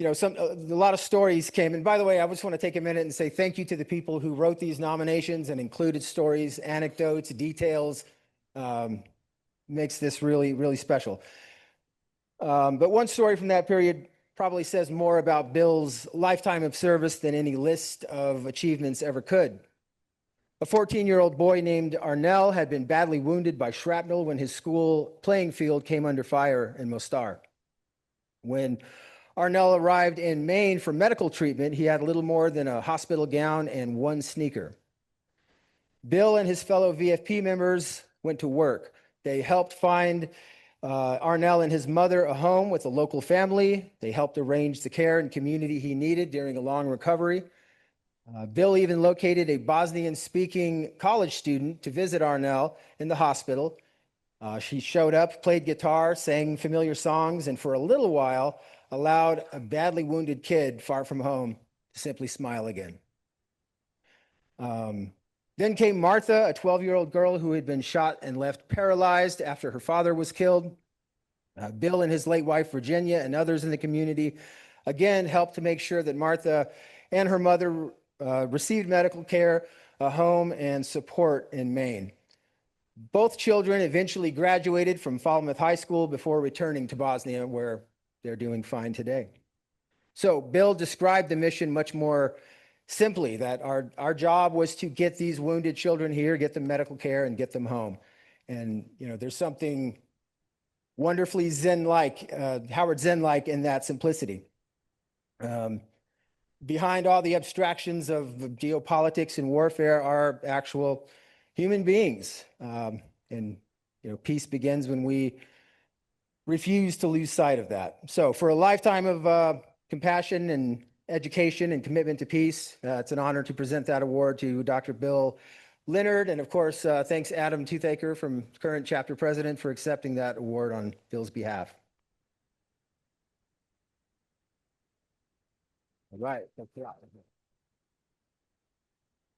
know, a lot of stories came. And by the way, I just want to take a minute and say thank you to the people who wrote these nominations and included stories, anecdotes, details. Makes this really, really special. But one story from that period probably says more about Bill's lifetime of service than any list of achievements ever could. A 14-year-old boy named Arnell had been badly wounded by shrapnel when his school playing field came under fire in Mostar. When Arnell arrived in Maine for medical treatment, he had little more than a hospital gown and one sneaker. Bill and his fellow VFP members went to work. They helped find Arnell and his mother a home with a local family. They helped arrange the care and community he needed during a long recovery. Bill even located a Bosnian-speaking college student to visit Arnell in the hospital. She showed up, played guitar, sang familiar songs, and for a little while allowed a badly wounded kid far from home to simply smile again. Then came Martha, a 12-year-old girl who had been shot and left paralyzed after her father was killed. Bill and his late wife, Virginia, and others in the community, again, helped to make sure that Martha and her mother received medical care, a home, and support in Maine. Both children eventually graduated from Falmouth High School before returning to Bosnia, where they're doing fine today. So Bill described the mission much more simply, that our job was to get these wounded children here, get them medical care, and get them home. And, you know, there's something wonderfully Zen-like, Howard Zen-like in that simplicity. Behind all the abstractions of geopolitics and warfare are actual human beings. And, you know, peace begins when we refuse to lose sight of that. So for a lifetime of compassion and education and commitment to peace, it's an honor to present that award to Dr. Bill Leonard. And of course, thanks Adam Toothaker, from current chapter president, for accepting that award on Bill's behalf. All right.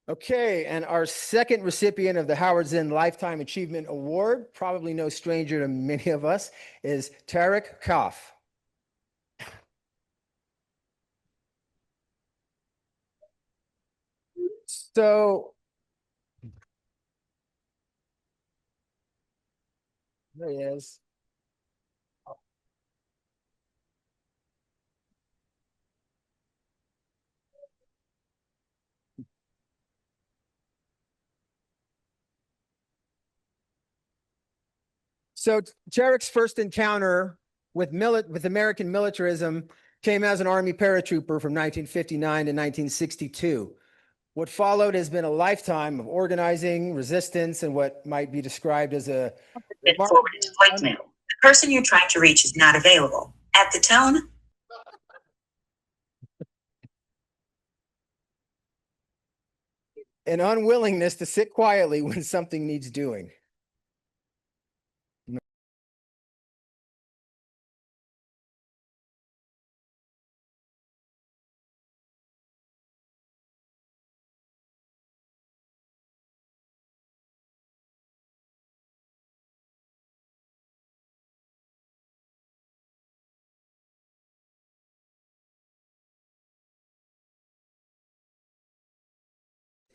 Okay, and our second recipient of the Howard Zinn Lifetime Achievement Award, probably no stranger to many of us, is Tarek Kaf. So, there he is. So Tarek's first encounter with American militarism came as an Army paratrooper from 1959 to 1962. What followed has been a lifetime of organizing, resistance, and what might be described as a Forwarded to voicemail. The person you're trying to reach is not available. At the tone, an unwillingness to sit quietly when something needs doing.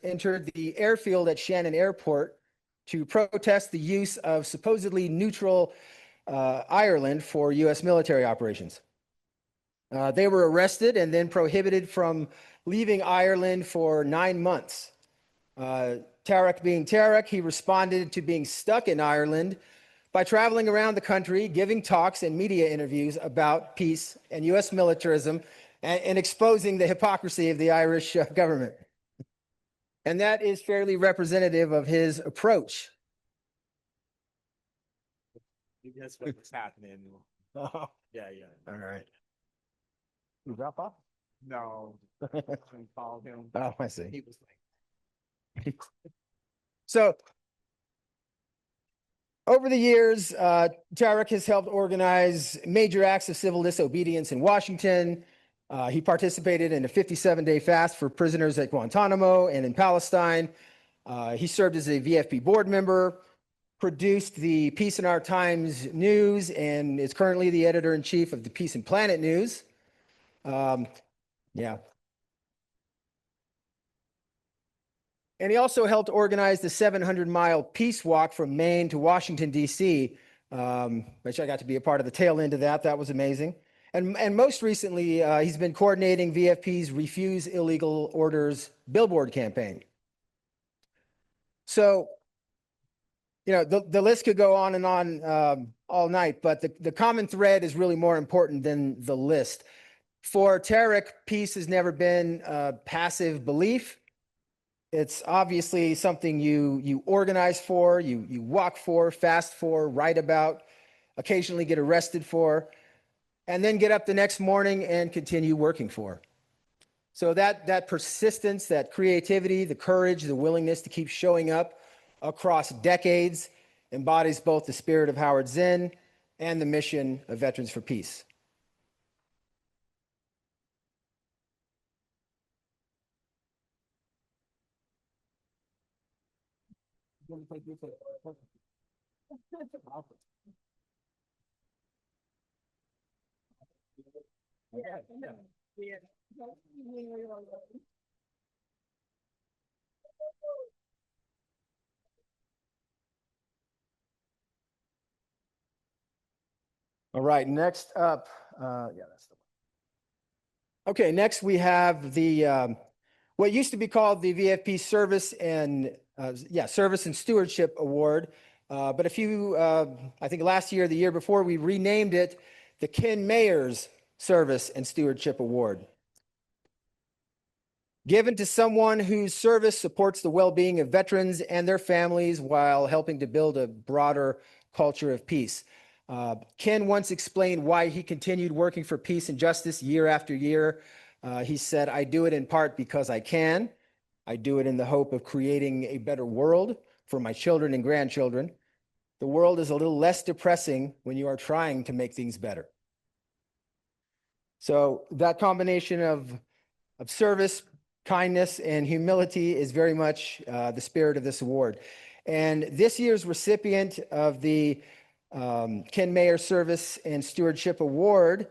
Entered the airfield at Shannon Airport to protest the use of supposedly neutral Ireland for U.S. military operations. They were arrested and then prohibited from leaving Ireland for 9 months. Tarek being Tarek, he responded to being stuck in Ireland by traveling around the country, giving talks and media interviews about peace and U.S. militarism and exposing the hypocrisy of the Irish government. And that is fairly representative of his approach. That's what's happening. Oh, Yeah, yeah. all right. You drop off? No. Follow him. Oh, I see. He was like, So over the years, Tarek has helped organize major acts of civil disobedience in Washington. He participated in a 57-day fast for prisoners at Guantanamo and in Palestine. He served as a VFP board member, produced the Peace in Our Times News, and is currently the editor-in-chief of the Peace and Planet News. Yeah. And he also helped organize the 700-mile peace walk from Maine to Washington, D.C., which I got to be a part of the tail end of that. That was amazing. And most recently, he's been coordinating VFP's Refuse Illegal Orders billboard campaign. So, you know, the list could go on and on all night, but the common thread is really more important than the list. For Tarek, peace has never been a passive belief. It's obviously something you organize for, you walk for, fast for, write about, occasionally get arrested for, and then get up the next morning and continue working for. So that persistence, that creativity, the courage, the willingness to keep showing up across decades embodies both the spirit of Howard Zinn and the mission of Veterans for Peace. All right, next up, yeah, that's the one. Okay, next we have the what used to be called the VFP Service and Service and Stewardship Award, but I think last year, or the year before, we renamed it the Ken Mayers Service and Stewardship Award. Given to someone whose service supports the well-being of veterans and their families while helping to build a broader culture of peace. Ken once explained why he continued working for peace and justice year after year. He said, "I do it in part because I can. I do it in the hope of creating a better world for my children and grandchildren. The world is a little less depressing when you are trying to make things better." So that combination of service, kindness, and humility is very much the spirit of this award. And this year's recipient of the Ken Mayer Service and Stewardship Award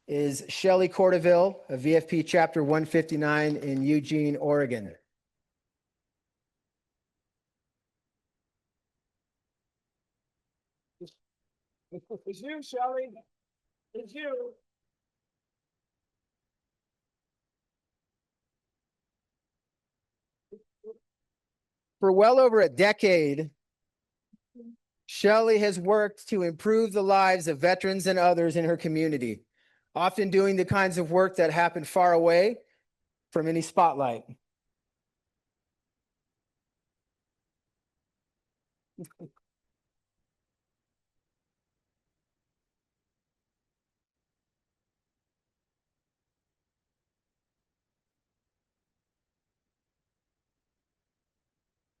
is Shelley Cordoville of VFP Chapter 159 in Eugene, Oregon. It's you, Shelley. It's you. For well over a decade, Shelley has worked to improve the lives of veterans and others in her community, often doing the kinds of work that happen far away from any spotlight.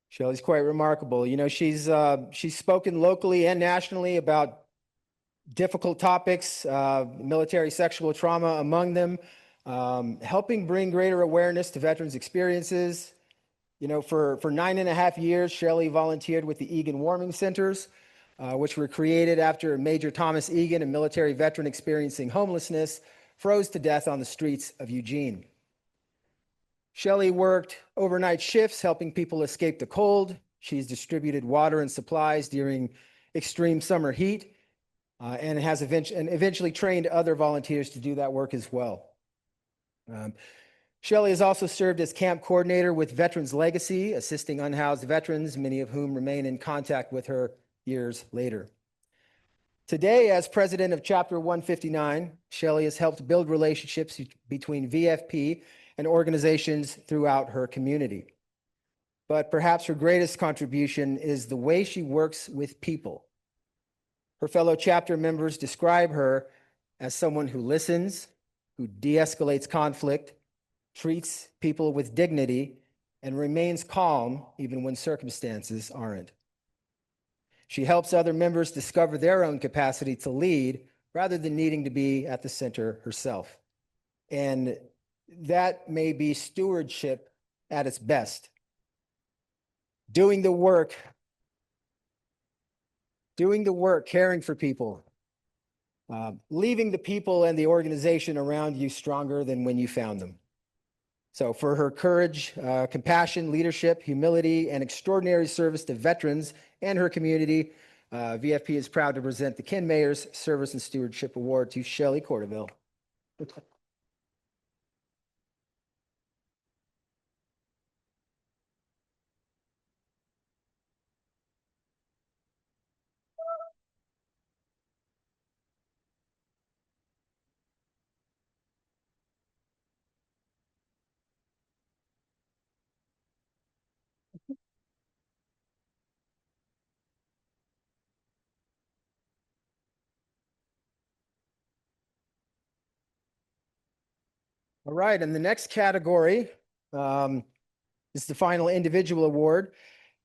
Shelley's quite remarkable. You know, she's spoken locally and nationally about difficult topics, military sexual trauma among them, helping bring greater awareness to veterans' experiences. You know, for 9.5 years, Shelley volunteered with the Egan Warming Centers, which were created after Major Thomas Egan, a military veteran experiencing homelessness, froze to death on the streets of Eugene. Shelley worked overnight shifts, helping people escape the cold. She's distributed water and supplies during extreme summer heat, and has eventually trained other volunteers to do that work as well. Shelley has also served as camp coordinator with Veterans Legacy, assisting unhoused veterans, many of whom remain in contact with her years later. Today, as president of Chapter 159, Shelley has helped build relationships between VFP and organizations throughout her community. But perhaps her greatest contribution is the way she works with people. Her fellow chapter members describe her as someone who listens, who de-escalates conflict, treats people with dignity, and remains calm even when circumstances aren't. She helps other members discover their own capacity to lead rather than needing to be at the center herself. And that may be stewardship at its best. Doing the work, caring for people, leaving the people and the organization around you stronger than when you found them. So for her courage, compassion, leadership, humility, and extraordinary service to veterans and her community, VFP is proud to present the Ken Mayers Service and Stewardship Award to Shelley Cordoville. All right, and the next category is the final individual award,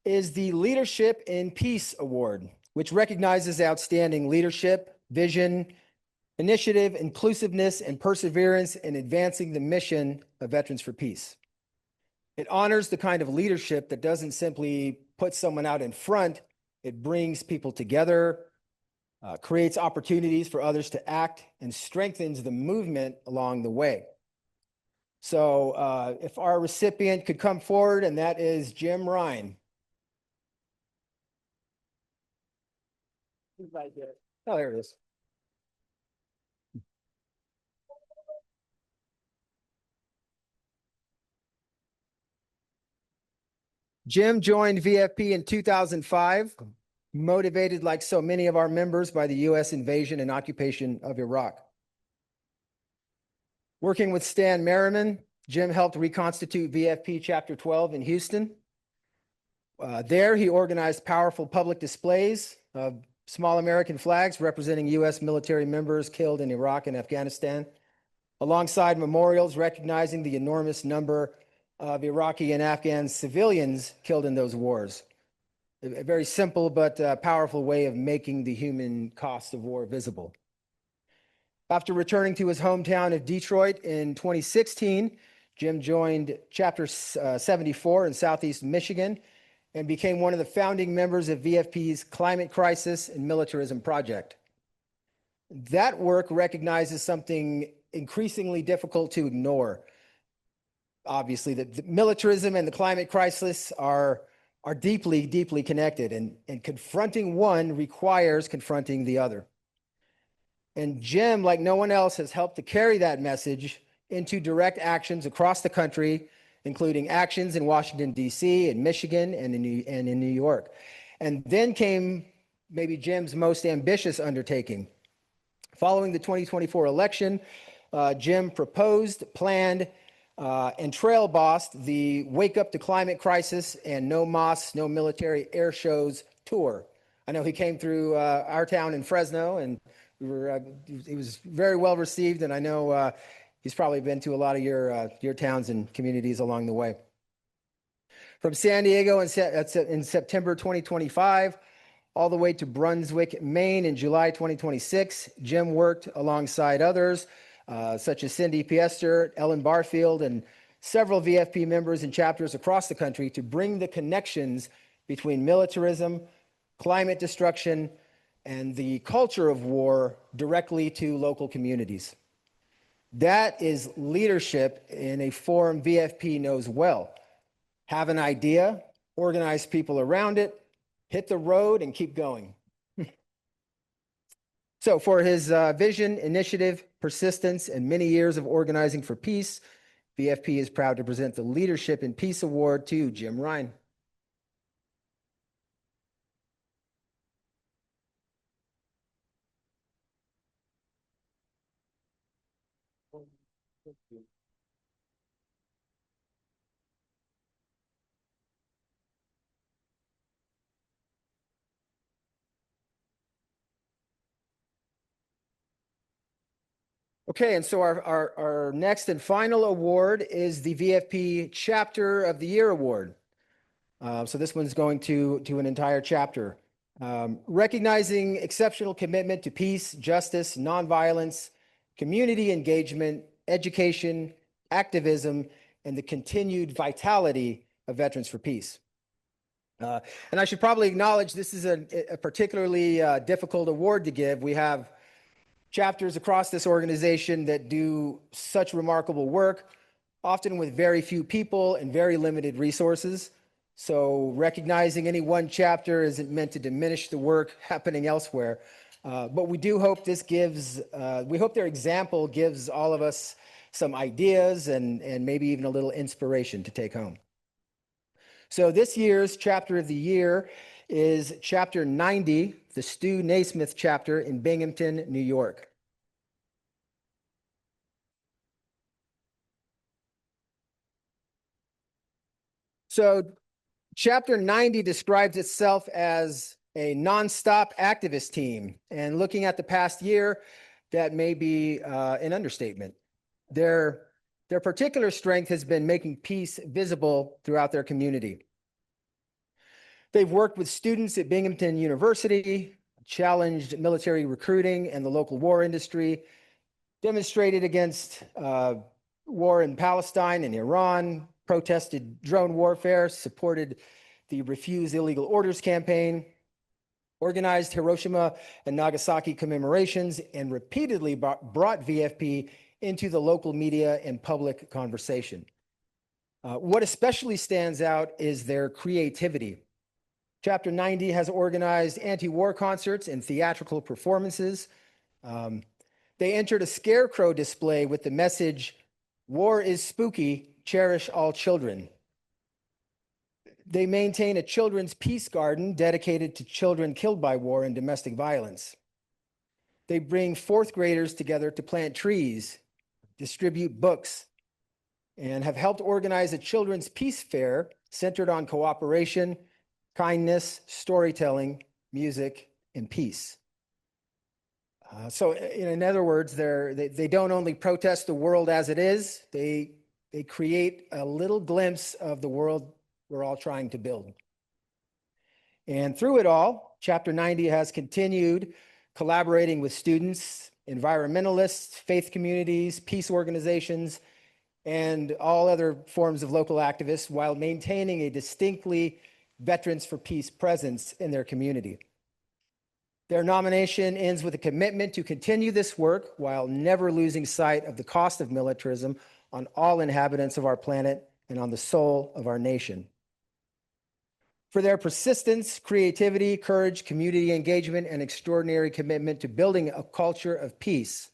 is the Leadership in Peace Award, which recognizes outstanding leadership, vision, initiative, inclusiveness, and perseverance in advancing the mission of Veterans for Peace. It honors the kind of leadership that doesn't simply put someone out in front, it brings people together, creates opportunities for others to act, and strengthens the movement along the way. So if our recipient could come forward, and that is Jim Ryan. He's right there. Oh, there it is. Jim joined VFP in 2005, motivated like so many of our members by the U.S. invasion and occupation of Iraq. Working with Stan Merriman, Jim helped reconstitute VFP Chapter 12 in Houston. There, he organized powerful public displays of small American flags representing U.S. military members killed in Iraq and Afghanistan, alongside memorials recognizing the enormous number of Iraqi and Afghan civilians killed in those wars. A very simple but powerful way of making the human cost of war visible. After returning to his hometown of Detroit in 2016, Jim joined Chapter 74 in Southeast Michigan and became one of the founding members of VFP's Climate Crisis and Militarism Project. That work recognizes something increasingly difficult to ignore. Obviously, the militarism and the climate crisis are deeply, deeply connected, and confronting one requires confronting the other. And Jim, like no one else, has helped to carry that message into direct actions across the country, including actions in Washington, D.C., in Michigan, and in New York. And then came maybe Jim's most ambitious undertaking. Following the 2024 election, Jim proposed, planned, and trail bossed the Wake Up to Climate Crisis and No Mosques, No Military Air Shows tour. I know he came through our town in Fresno, and he was very well received, and I know he's probably been to a lot of your towns and communities along the way. From San Diego in September 2025, all the way to Brunswick, Maine in July 2026, Jim worked alongside others such as Cindy Piester, Ellen Barfield, and several VFP members and chapters across the country to bring the connections between militarism, climate destruction, and the culture of war directly to local communities. That is leadership in a form VFP knows well. Have an idea, organize people around it, hit the road, and keep going. So for his vision, initiative, persistence, and many years of organizing for peace, VFP is proud to present the Leadership in Peace Award to Jim Ryan. Okay, and so our next and final award is the VFP Chapter of the Year Award. So this one's going to an entire chapter. Recognizing exceptional commitment to peace, justice, nonviolence, community engagement, education, activism, and the continued vitality of Veterans for Peace. And I should probably acknowledge this is a particularly difficult award to give. We have chapters across this organization that do such remarkable work, often with very few people and very limited resources. So recognizing any one chapter isn't meant to diminish the work happening elsewhere. But we do hope this gives, we hope their example gives all of us some ideas and maybe even a little inspiration to take home. So this year's Chapter of the Year is Chapter 90, the Stu Naismith chapter in Binghamton, New York. So Chapter 90 describes itself as a nonstop activist team. And looking at the past year, that may be an understatement. Their particular strength has been making peace visible throughout their community. They've worked with students at Binghamton University, challenged military recruiting and the local war industry, demonstrated against war in Palestine and Iran, protested drone warfare, supported the Refuse Illegal Orders campaign, organized Hiroshima and Nagasaki commemorations, and repeatedly brought VFP into the local media and public conversation. What especially stands out is their creativity. Chapter 90 has organized anti-war concerts and theatrical performances. They entered a scarecrow display with the message, "War is spooky, cherish all children." They maintain a children's peace garden dedicated to children killed by war and domestic violence. They bring fourth graders together to plant trees, distribute books, and have helped organize a children's peace fair centered on cooperation, kindness, storytelling, music, and peace. So in other words, they don't only protest the world as it is, they create a little glimpse of the world we're all trying to build. And through it all, Chapter 90 has continued collaborating with students, environmentalists, faith communities, peace organizations, and all other forms of local activists while maintaining a distinctly Veterans for Peace presence in their community. Their nomination ends with a commitment to continue this work while never losing sight of the cost of militarism on all inhabitants of our planet and on the soul of our nation. For their persistence, creativity, courage, community engagement, and extraordinary commitment to building a culture of peace,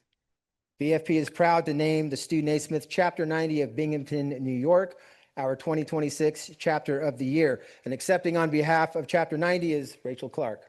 VFP is proud to name the Stu Naismith Chapter 90 of Binghamton, New York, our 2026 Chapter of the Year. And accepting on behalf of Chapter 90 is Rachel Clark.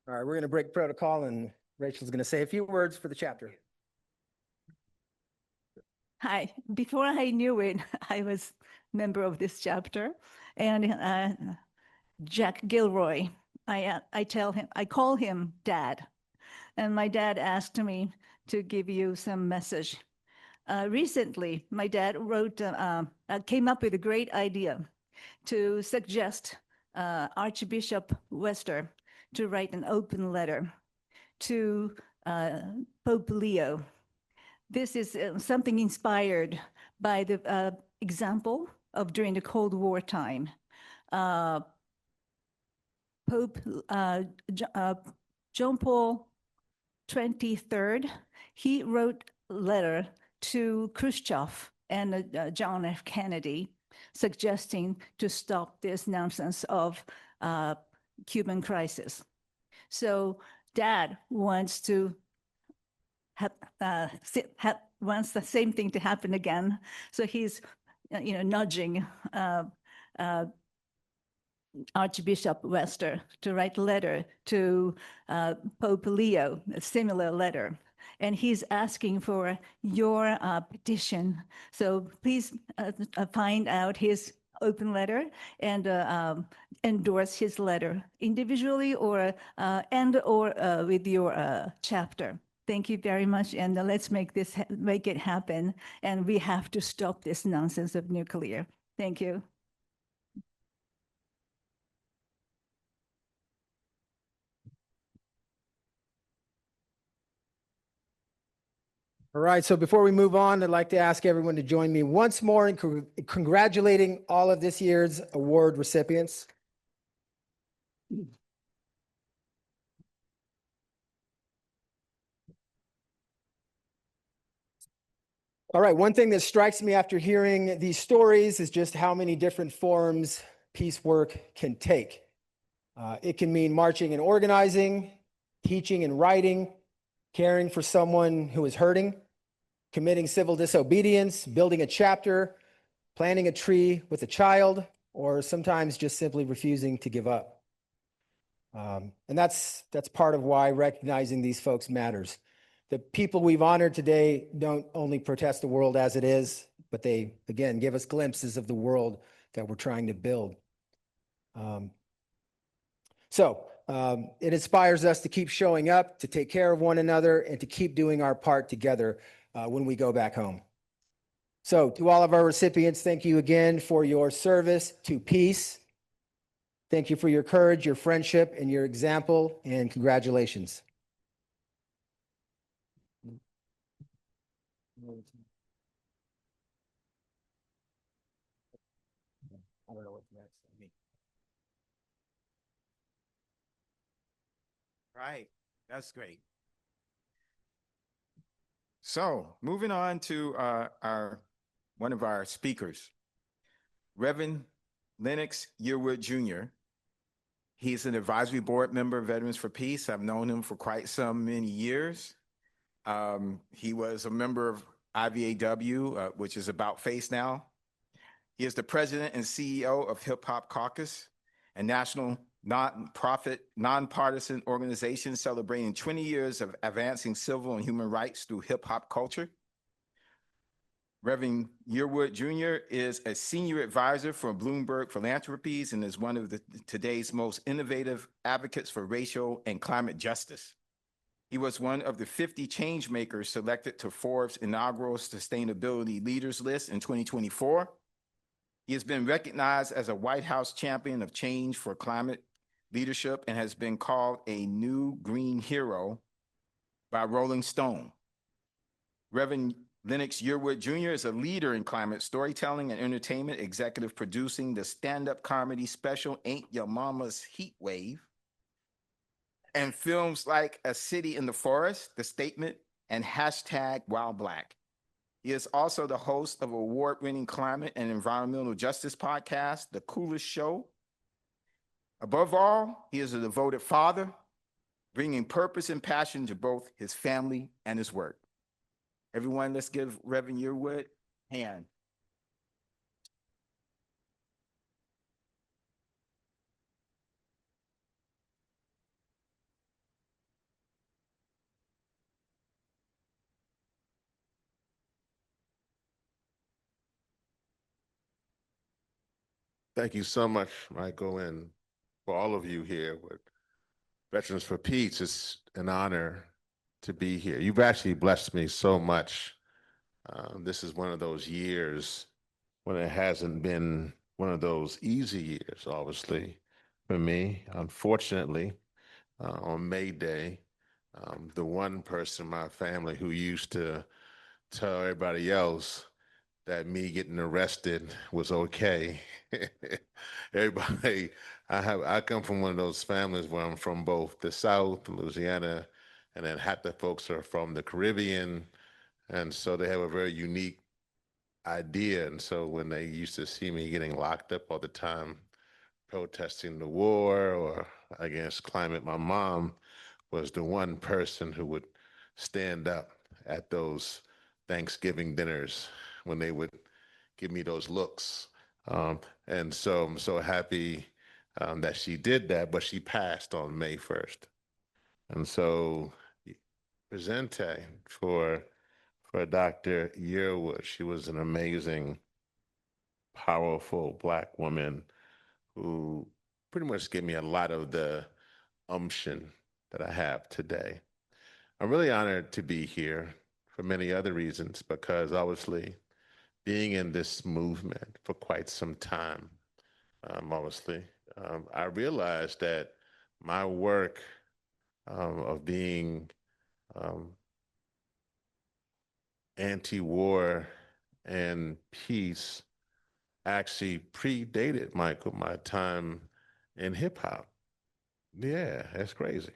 All right, we're going to break protocol and Rachel's going to say a few words for the chapter. Hi. Before I knew it, I was member of this chapter, and Jack Gilroy. I call him Dad, and my dad asked me to give you some message. Recently, my dad came up with a great idea to suggest Archbishop Wester to write an open letter to Pope Leo. This is something inspired by the example of during the Cold War time. Pope John Paul 23rd, he wrote a letter to Khrushchev and John F. Kennedy, suggesting to stop this nonsense of Cuban crisis. So Dad wants to wants the same thing to happen again. So he's, nudging Archbishop Wester to write a letter to Pope Leo, a similar letter. And he's asking for your petition. So please find out his open letter and endorse his letter individually or with your chapter. Thank you very much, and let's make it happen. And we have to stop this nonsense of nuclear. Thank you. All right, so before we move on, I'd like to ask everyone to join me once more in congratulating all of this year's award recipients. All right, one thing that strikes me after hearing these stories is just how many different forms peace work can take. It can mean marching and organizing, teaching and writing, caring for someone who is hurting, committing civil disobedience, building a chapter, planting a tree with a child, or sometimes just simply refusing to give up. And that's part of why recognizing these folks matters. The people we've honored today don't only protest the world as it is, but they, again, give us glimpses of the world that we're trying to build. It inspires us to keep showing up, to take care of one another, and to keep doing our part together when we go back home. So to all of our recipients, thank you again for your service to peace. Thank you for your courage, your friendship, and your example, and congratulations. I don't know what's next. Right. That's great. So moving on to one of our speakers, Reverend Lennox Yearwood Jr. He's an advisory board member of Veterans for Peace. I've known him for quite many years. He was a member of IVAW, which is About Face now. He is the president and CEO of Hip Hop Caucus, a national nonpartisan organization celebrating 20 years of advancing civil and human rights through hip hop culture. Reverend Yearwood Jr. is a senior advisor for Bloomberg Philanthropies and is one of today's most innovative advocates for racial and climate justice. He was one of the 50 change makers selected to Forbes' inaugural Sustainability Leaders list in 2024. He has been recognized as a White House champion of change for climate leadership and has been called a new green hero by Rolling Stone. Reverend Lennox Yearwood Jr. is a leader in climate storytelling and entertainment, executive producing the stand-up comedy special Ain't Your Mama's Heat Wave, and films like A City in the Forest, The Statement, and #WildBlack. He is also the host of award-winning climate and environmental justice podcast, The Coolest Show. Above all, he is a devoted father, bringing purpose and passion to both his family and his work. Everyone, let's give Reverend Yearwood a hand. Thank you so much, Michael, and for all of you here with Veterans for Peace. It's an honor to be here. You've actually blessed me so much. This is one of those years when it hasn't been one of those easy years, obviously, for me. Unfortunately, on May Day, the one person in my family who used to tell everybody else that me getting arrested was okay. Everybody, I come from one of those families where I'm from both the South, Louisiana, and then half the folks are from the Caribbean. And so they have a very unique idea. And so when they used to see me getting locked up all the time, protesting the war or against climate, my mom was the one person who would stand up at those Thanksgiving dinners when they would give me those looks. And so I'm so happy that she did that, but she passed on May 1st. And so presente for Dr. Yearwood. She was an amazing, powerful Black woman who pretty much gave me a lot of the umption that I have today. I'm really honored to be here for many other reasons, because obviously being in this movement for quite some time, obviously, I realized that my work of being anti-war and peace actually predated my time in hip hop. Yeah, that's crazy.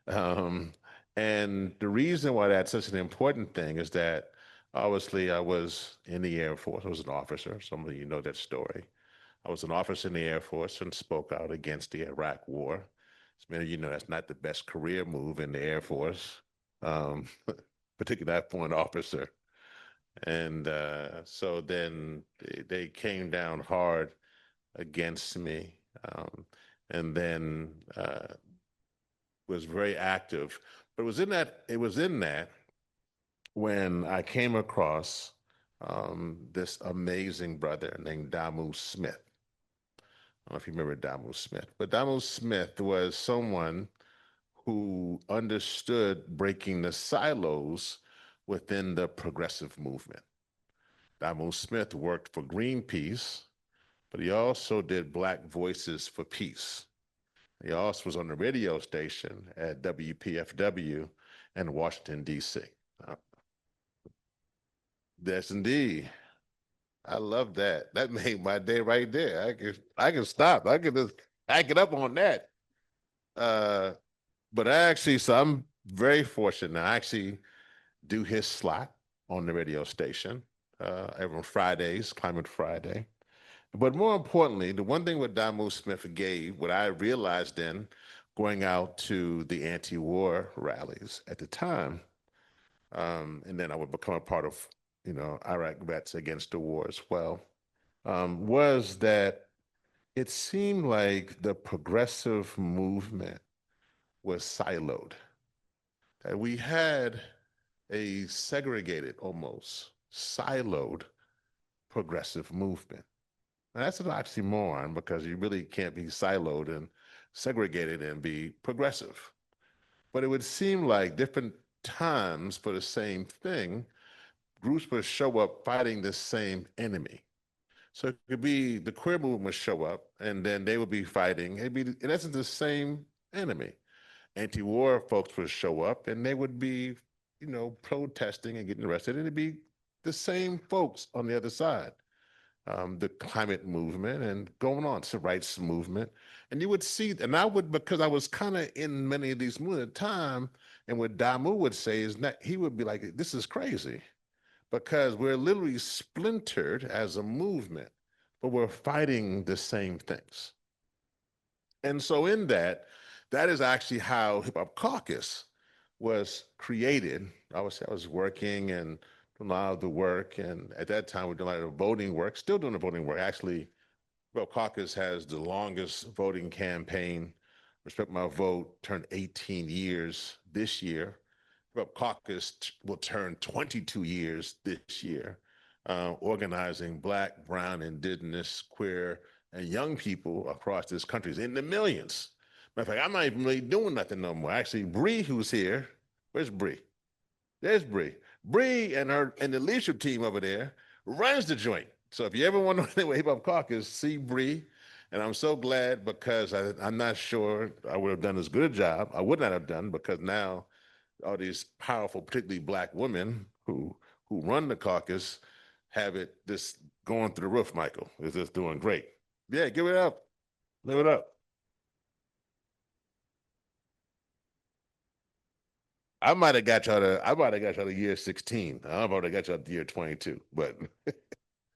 Um, and the reason why that's such an important thing is that obviously I was in the Air Force. I was an officer. Some of you know that story. I was an officer in the Air Force and spoke out against the Iraq War. As many of you know, that's not the best career move in the Air Force, um, particularly that for an officer. And so then they came down hard against me, and then was very active. But it was in that when I came across this amazing brother named Damu Smith. I don't know if you remember Damu Smith, but Damu Smith was someone who understood breaking the silos within the progressive movement. Damu Smith worked for Greenpeace, but he also did Black Voices for Peace. He also was on the radio station at WPFW in Washington, D.C. Yes, indeed. I love that. That made my day right there. I can stop. I can just back it up on that. But so I'm very fortunate. I actually do his slot on the radio station every Fridays, Climate Friday. But more importantly, the one thing what Damu Smith gave, what I realized then, going out to the anti-war rallies at the time, and then I would become a part of, Iraq Vets Against the War as well, was that it seemed like the progressive movement was siloed. That we had a segregated, almost siloed progressive movement. Now, that's an oxymoron, because you really can't be siloed and segregated and be progressive. But it would seem like different times for the same thing, groups would show up fighting the same enemy. So it could be the queer movement would show up and then they would be fighting. It'd be, in essence, the same enemy. Anti-war folks would show up and they would be, protesting and getting arrested. It'd be the same folks on the other side. The climate movement and going on, civil rights movement. And you would see, and I would, because I was kind of in many of these movements at the time, and what Damu would say is that he would be like, this is crazy, because we're literally splintered as a movement, but we're fighting the same things. And so in that is actually how Hip Hop Caucus was created. I was working and doing a lot of the work, and at that time we were doing a lot of voting work, still doing the voting work. Actually, Hip Hop Caucus has the longest voting campaign. Respect My Vote turned 18 years this year. Hip Hop Caucus will turn 22 years this year, organizing Black, Brown, Indigenous, queer, and young people across this country is in the millions. Matter of fact, I'm not even really doing nothing no more. Actually, Bree, who's here, where's Bree? There's Bree. Bree and the leadership team over there runs the joint. So if you ever want to know the Hip Hop Caucus, see Bree. And I'm so glad because I'm not sure I would have done as good a job. I would not have done because now all these powerful, particularly Black women who run the caucus have it just going through the roof. Michael is just doing great. Yeah, give it up. Live it up. I might have got y'all to year 16. I might have got y'all to year 22, but that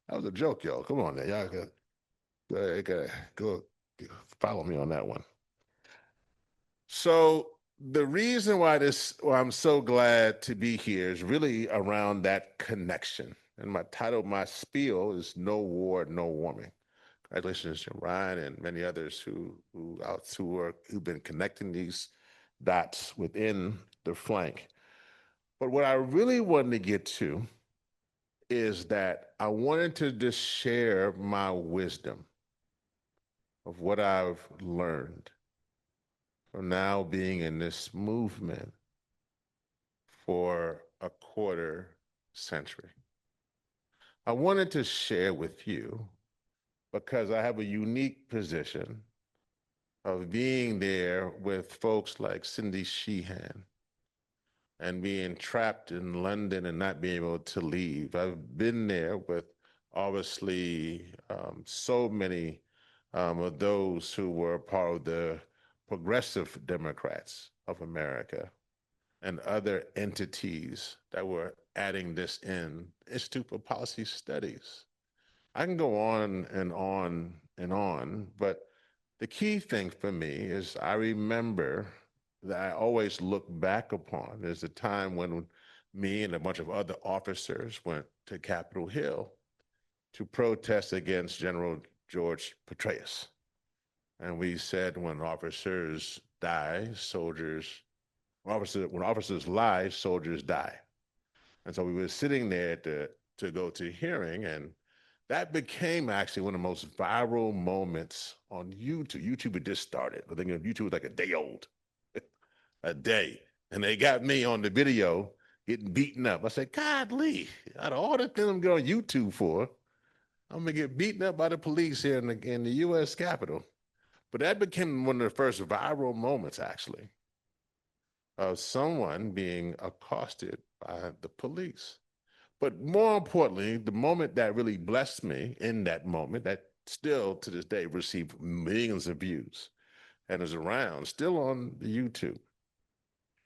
was a joke, y'all. Come on now. Y'all gotta go follow me on that one. So the reason why I'm so glad to be here is really around that connection. And my title, my spiel is No War, No Warming. Congratulations to Ryan and many others who've been connecting these dots within the flank. But what I really wanted to get to is that I wanted to just share my wisdom of what I've learned from now being in this movement for a quarter century. I wanted to share with you because I have a unique position of being there with folks like Cindy Sheehan and being trapped in London and not being able to leave. I've been there with obviously so many of those who were part of the Progressive Democrats of America and other entities that were adding this in, Institute for Policy Studies. I can go on and on and on, but the key thing for me is I remember that I always look back upon is the time when me and a bunch of other officers went to Capitol Hill to protest against General George Petraeus. And we said when officers die, when officers lie, soldiers die. And so we were sitting there to go to hearing, and that became actually one of the most viral moments on YouTube. YouTube had just started. I think YouTube was like a day old, a day. And they got me on the video getting beaten up. I said, God, Lee, out of all the things I'm going on YouTube for, I'm gonna get beaten up by the police here in the US Capitol. But that became one of the first viral moments, actually, of someone being accosted by the police. But more importantly, the moment that really blessed me in that moment, that still to this day received millions of views and is around, still on YouTube.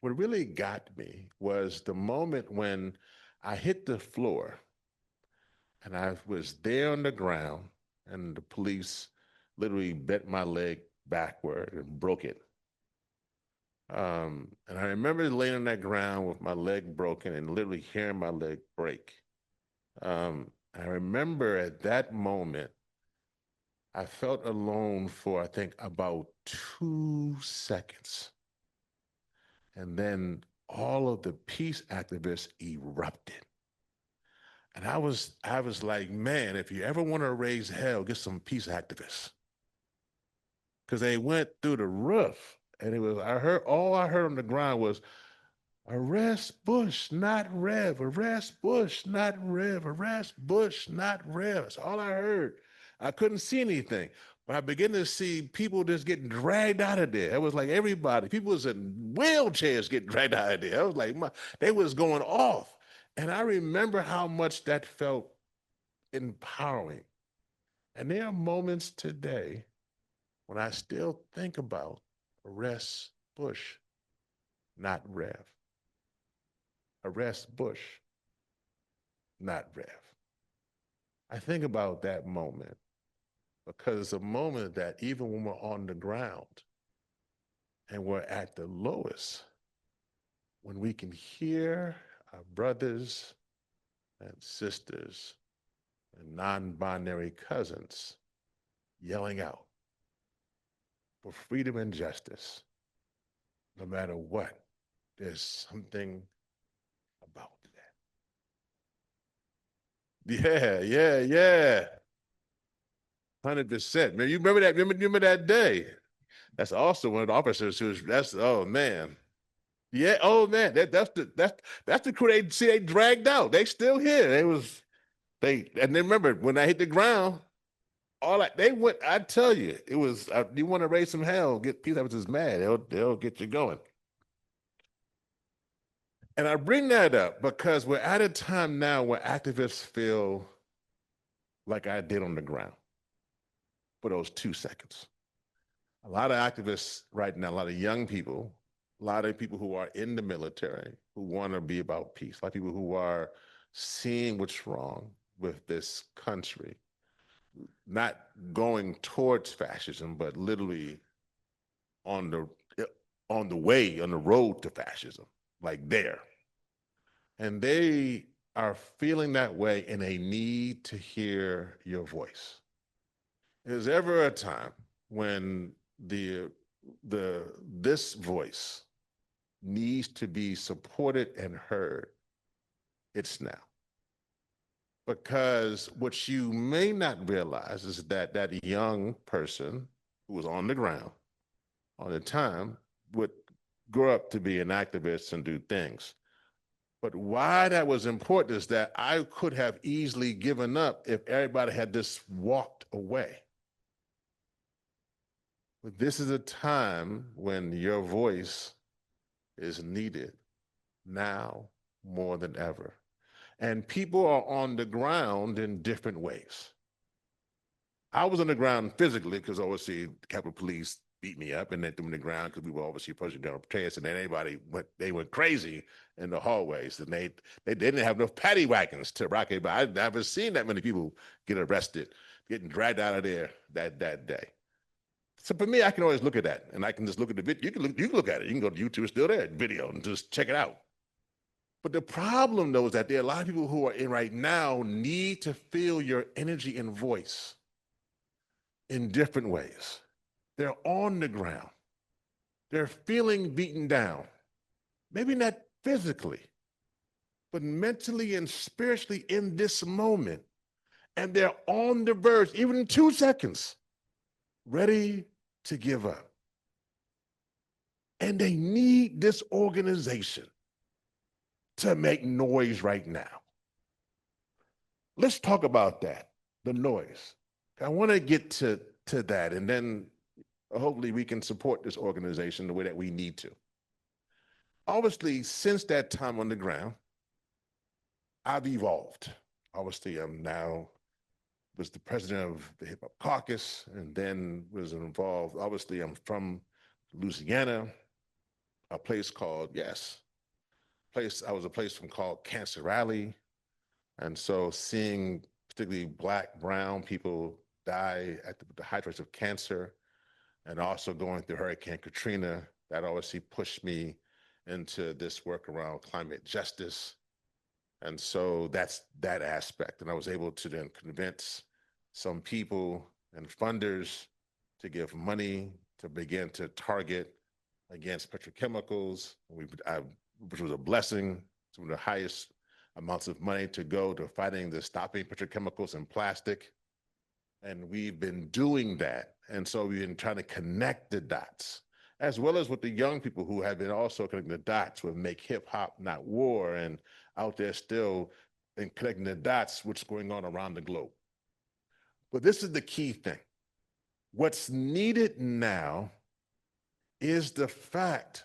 What really got me was the moment when I hit the floor and I was there on the ground and the police literally bent my leg backward and broke it. And I remember laying on that ground with my leg broken and literally hearing my leg break. I remember at that moment, I felt alone for, I think, about 2 seconds. And then all of the peace activists erupted. And I was like, man, if you ever want to raise hell, get some peace activists. Because they went through the roof. And all I heard on the ground was, arrest Bush, not Rev. Arrest Bush, not Rev. Arrest Bush, not Rev. That's all I heard. I couldn't see anything. But I began to see people just getting dragged out of there. It was like everybody. People was in wheelchairs getting dragged out of there. I was like, they was going off. And I remember how much that felt empowering. And there are moments today when I still think about arrest Bush, not Rev. Arrest Bush, not Rev. I think about that moment because it's a moment that even when we're on the ground and we're at the lowest, when we can hear our brothers and sisters and non-binary cousins yelling out for freedom and justice, no matter what, there's something about that. Yeah. 100%. Man, you remember that? Remember that day? That's also one of the officers who's that's oh man. Yeah, oh man, that's the crew they dragged out. They still here. And then remember when I hit the ground, they went. I tell you, it was you want to raise some hell, get peace officers mad. They'll get you going. And I bring that up because we're at a time now where activists feel like I did on the ground for those 2 seconds. A lot of activists right now, a lot of young people, a lot of people who are in the military who want to be about peace, a lot of people who are seeing what's wrong with this country, not going towards fascism, but literally on the way, on the road to fascism, like there. And they are feeling that way and they need to hear your voice. Is ever a time when this voice needs to be supported and heard, it's now. Because what you may not realize is that that young person who was on the ground on the time would grow up to be an activist and do things. But why that was important is that I could have easily given up if everybody had just walked away. But this is a time when your voice is needed now more than ever. And people are on the ground in different ways. I was on the ground physically because obviously the Capitol Police beat me up and then threw me on the ground because we were obviously approaching General Petraeus, and then they went crazy in the hallways, and they didn't have enough paddy wagons to rock it. But I've never seen that many people get arrested, getting dragged out of there that day. So for me, I can always look at that, and I can just look at the video. You can look at it. You can go to YouTube, it's still there, video, and just check it out. But the problem, though, is that there are a lot of people who are in right now need to feel your energy and voice in different ways. They're on the ground. They're feeling beaten down. Maybe not physically, but mentally and spiritually in this moment. And they're on the verge, even in 2 seconds, ready to give up. And they need this organization to make noise right now. Let's talk about that, the noise. I want to get to that, and then hopefully we can support this organization the way that we need to. Obviously, since that time on the ground, I've evolved. Obviously, I'm now was the president of the Hip Hop Caucus, and then was involved. Obviously, I'm from Louisiana, a place called I was a place called Cancer Rally, and so seeing particularly Black, brown people die at the high rates of cancer, and also going through Hurricane Katrina, that obviously pushed me into this work around climate justice. And so that's that aspect. And I was able to then convince some people and funders to give money to begin to target against petrochemicals, which was a blessing. Some of the highest amounts of money to go to fighting the stopping petrochemicals and plastic. And we've been doing that. And so we've been trying to connect the dots, as well as with the young people who have been also connecting the dots with Make Hip Hop Not War, and out there still and connecting the dots, what's going on around the globe. But this is the key thing. What's needed now is the fact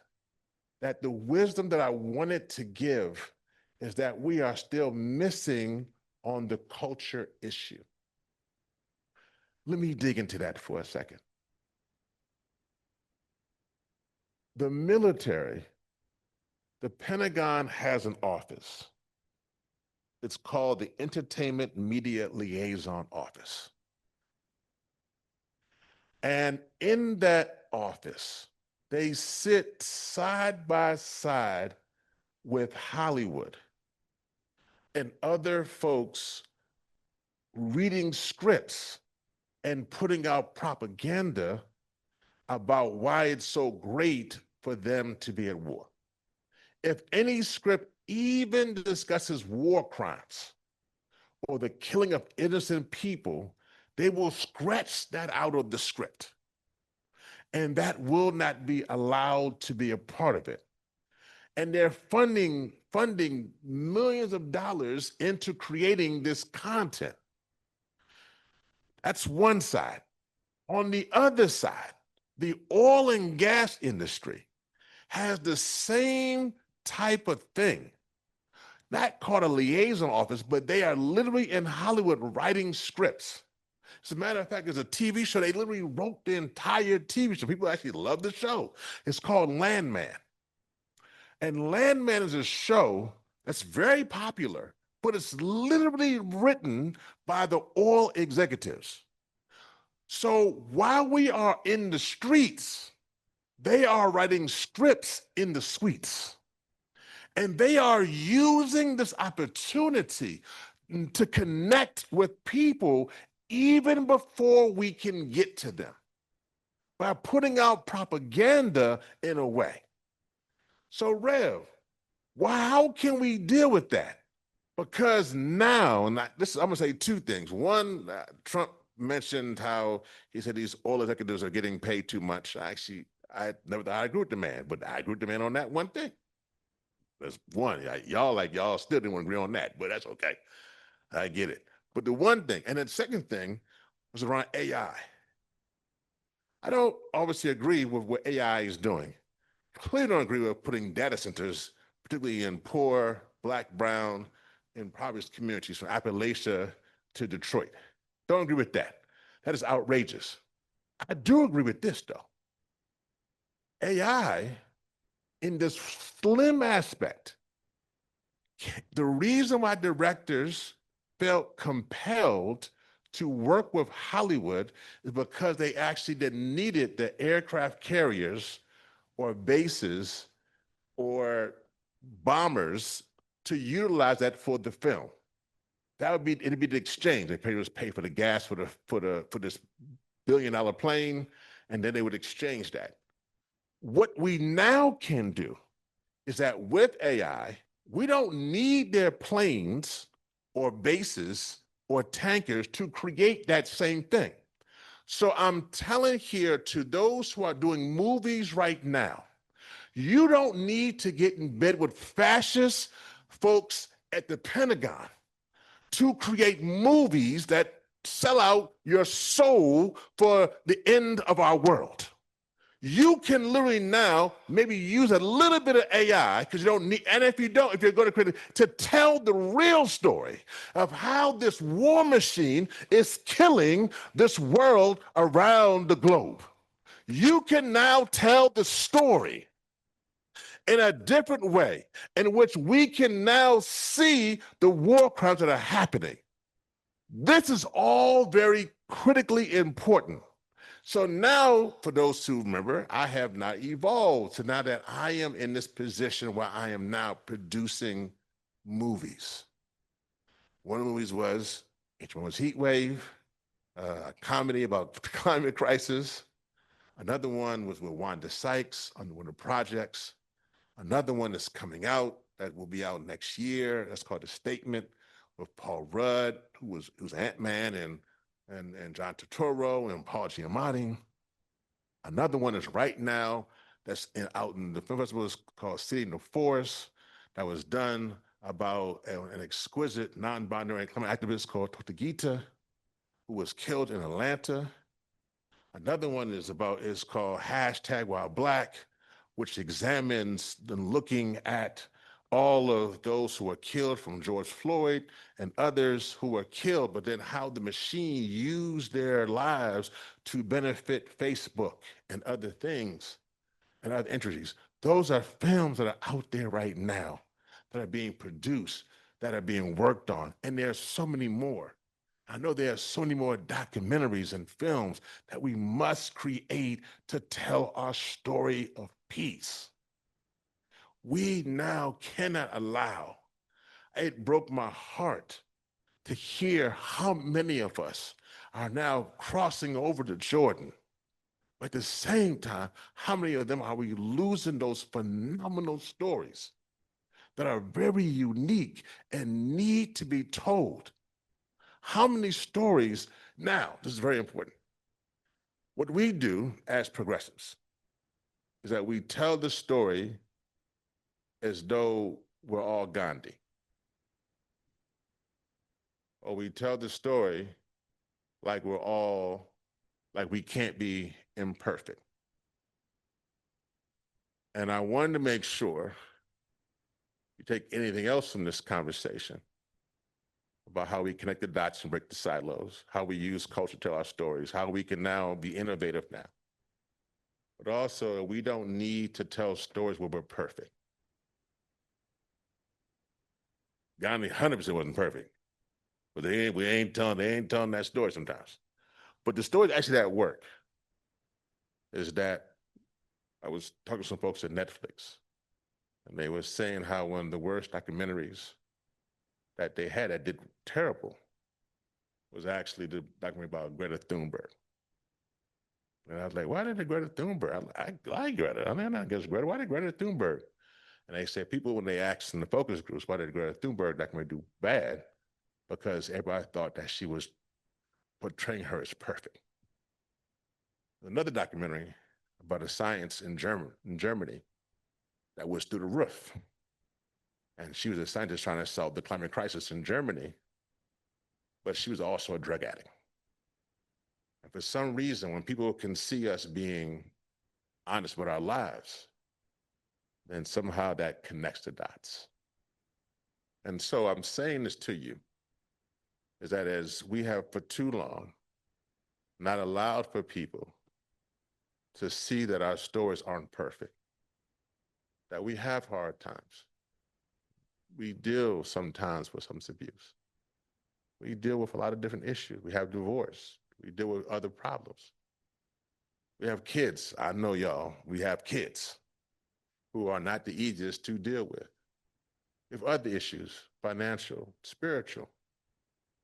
that the wisdom that I wanted to give is that we are still missing on the culture issue. Let me dig into that for a second. The military, the Pentagon has an office. It's called the Entertainment Media Liaison Office. And in that office, they sit side by side with Hollywood and other folks reading scripts and putting out propaganda about why it's so great for them to be at war. If any script even discusses war crimes or the killing of innocent people, They will scratch that out of the script. And that will not be allowed to be a part of it. And they're funding millions of dollars into creating this content. That's one side. On the other side, the oil and gas industry has the same type of thing. Not called a liaison office, but they are literally in Hollywood writing scripts. As a matter of fact, there's a TV show. They literally wrote the entire TV show. People actually love the show. It's called Landman. And Landman is a show that's very popular, but it's literally written by the oil executives. So while we are in the streets, they are writing scripts in the suites. And they are using this opportunity to connect with people even before we can get to them by putting out propaganda in a way. So, Rev, how can we deal with that? Because now, and I'm going to say two things. One, Trump mentioned how he said these oil executives are getting paid too much. Actually, I never thought I agree with the man, but I agree with the man on that one thing. That's one. Y'all still didn't agree on that, but that's okay. I get it. But the one thing, and then second thing was around AI. I don't obviously agree with what AI is doing. Clearly don't agree with putting data centers, particularly in poor, Black, brown, impoverished communities from Appalachia to Detroit. Don't agree with that. That is outrageous. I do agree with this, though. AI, in this slim aspect, the reason why directors felt compelled to work with Hollywood is because they actually didn't needed the aircraft carriers or bases or bombers to utilize that for the film. It'd be the exchange. They pay for the gas for this billion-dollar plane, and then they would exchange that. What we now can do is that with AI, we don't need their planes or bases or tankers to create that same thing. So I'm telling here to those who are doing movies right now, you don't need to get in bed with fascist folks at the Pentagon to create movies that sell out your soul for the end of our world. You can literally now maybe use a little bit of AI because you don't need, and if you're going to create it, to tell the real story of how this war machine is killing this world around the globe. You can now tell the story in a different way in which we can now see the war crimes that are happening. This is all very critically important. So now, for those who remember, I have now evolved. So now that I am in this position where I am now producing movies. One of the movies was H1's Heat Wave, a comedy about the climate crisis. Another one was with Wanda Sykes on one of the projects. Another one that's coming out that will be out next year. That's called The Statement with Paul Rudd, who's Ant-Man and John Turturro and Paul Giamatti. Another one is right now that's out in the film festival is called City in the Forest that was done about an exquisite non-binary climate activist called Totagita who was killed in Atlanta. Another one is called #WhiteBlack, which examines looking at all of those who were killed from George Floyd and others who were killed, but then how the machine used their lives to benefit Facebook and other things and other entities. Those are films that are out there right now that are being produced, that are being worked on, and there's so many more. I know there are so many more documentaries and films that we must create to tell our story of peace. We now cannot allow, it broke my heart to hear how many of us are now crossing over to Jordan. But at the same time, how many of them are we losing those phenomenal stories that are very unique and need to be told? how many stories now, this is very important. What we do as progressives is that we tell the story as though we're all Gandhi. Or we tell the story like we're all, like we can't be imperfect. And I wanted to make sure you take anything else from this conversation about how we connect the dots and break the silos, how we use culture to tell our stories, how we can now be innovative now. But also, we don't need to tell stories where we're perfect. Gandhi 100% wasn't perfect, but they ain't telling that story sometimes. But the story actually that work is that I was talking to some folks at Netflix, and they were saying how one of the worst documentaries that they had that did terrible was actually the documentary about Greta Thunberg. And I was like, why did the Greta Thunberg? I like Greta. I'm not against Greta. Why did Greta Thunberg? And they said people, when they asked in the focus groups, why did Greta Thunberg documentary do bad? Because everybody thought that she was portraying her as perfect. Another documentary about a science in Germany that was through the roof. And she was a scientist trying to solve the climate crisis in Germany, but she was also a drug addict. And for some reason, when people can see us being honest with our lives, then somehow that connects the dots. And so I'm saying this to you, is that as we have for too long not allowed for people to see that our stories aren't perfect, that we have hard times. We deal sometimes with substance abuse. We deal with a lot of different issues. We have divorce. We deal with other problems. We have kids. I know y'all, we have kids who are not the easiest to deal with. We have other issues, financial, spiritual.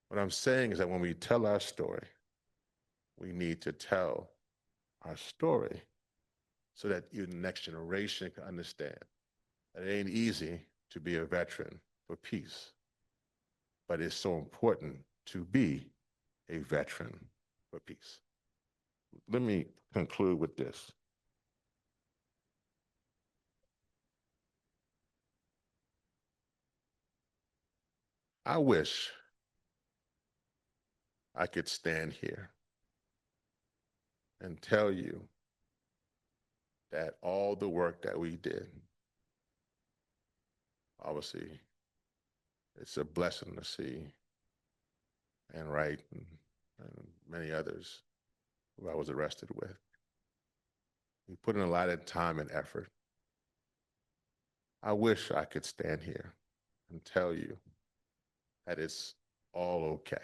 What I'm saying is that when we tell our story, we need to tell our story so that even the next generation can understand that it ain't easy to be a veteran for peace, but it's so important to be a veteran for peace. Let me conclude with this. I wish I could stand here and tell you that all the work that we did, obviously, it's a blessing to see Ann Wright and many others who I was arrested with. We put in a lot of time and effort. I wish I could stand here and tell you that it's all okay.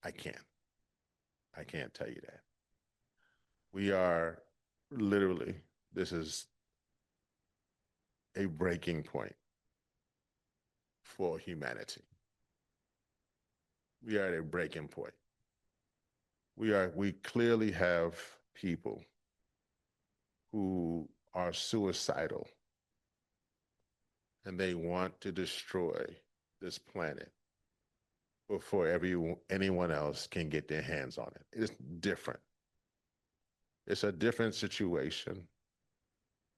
I can't. I can't tell you that. We are literally, this is a breaking point for humanity. We are at a breaking point. We clearly have people who are suicidal and they want to destroy this planet before anyone else can get their hands on it. It's different. It's a different situation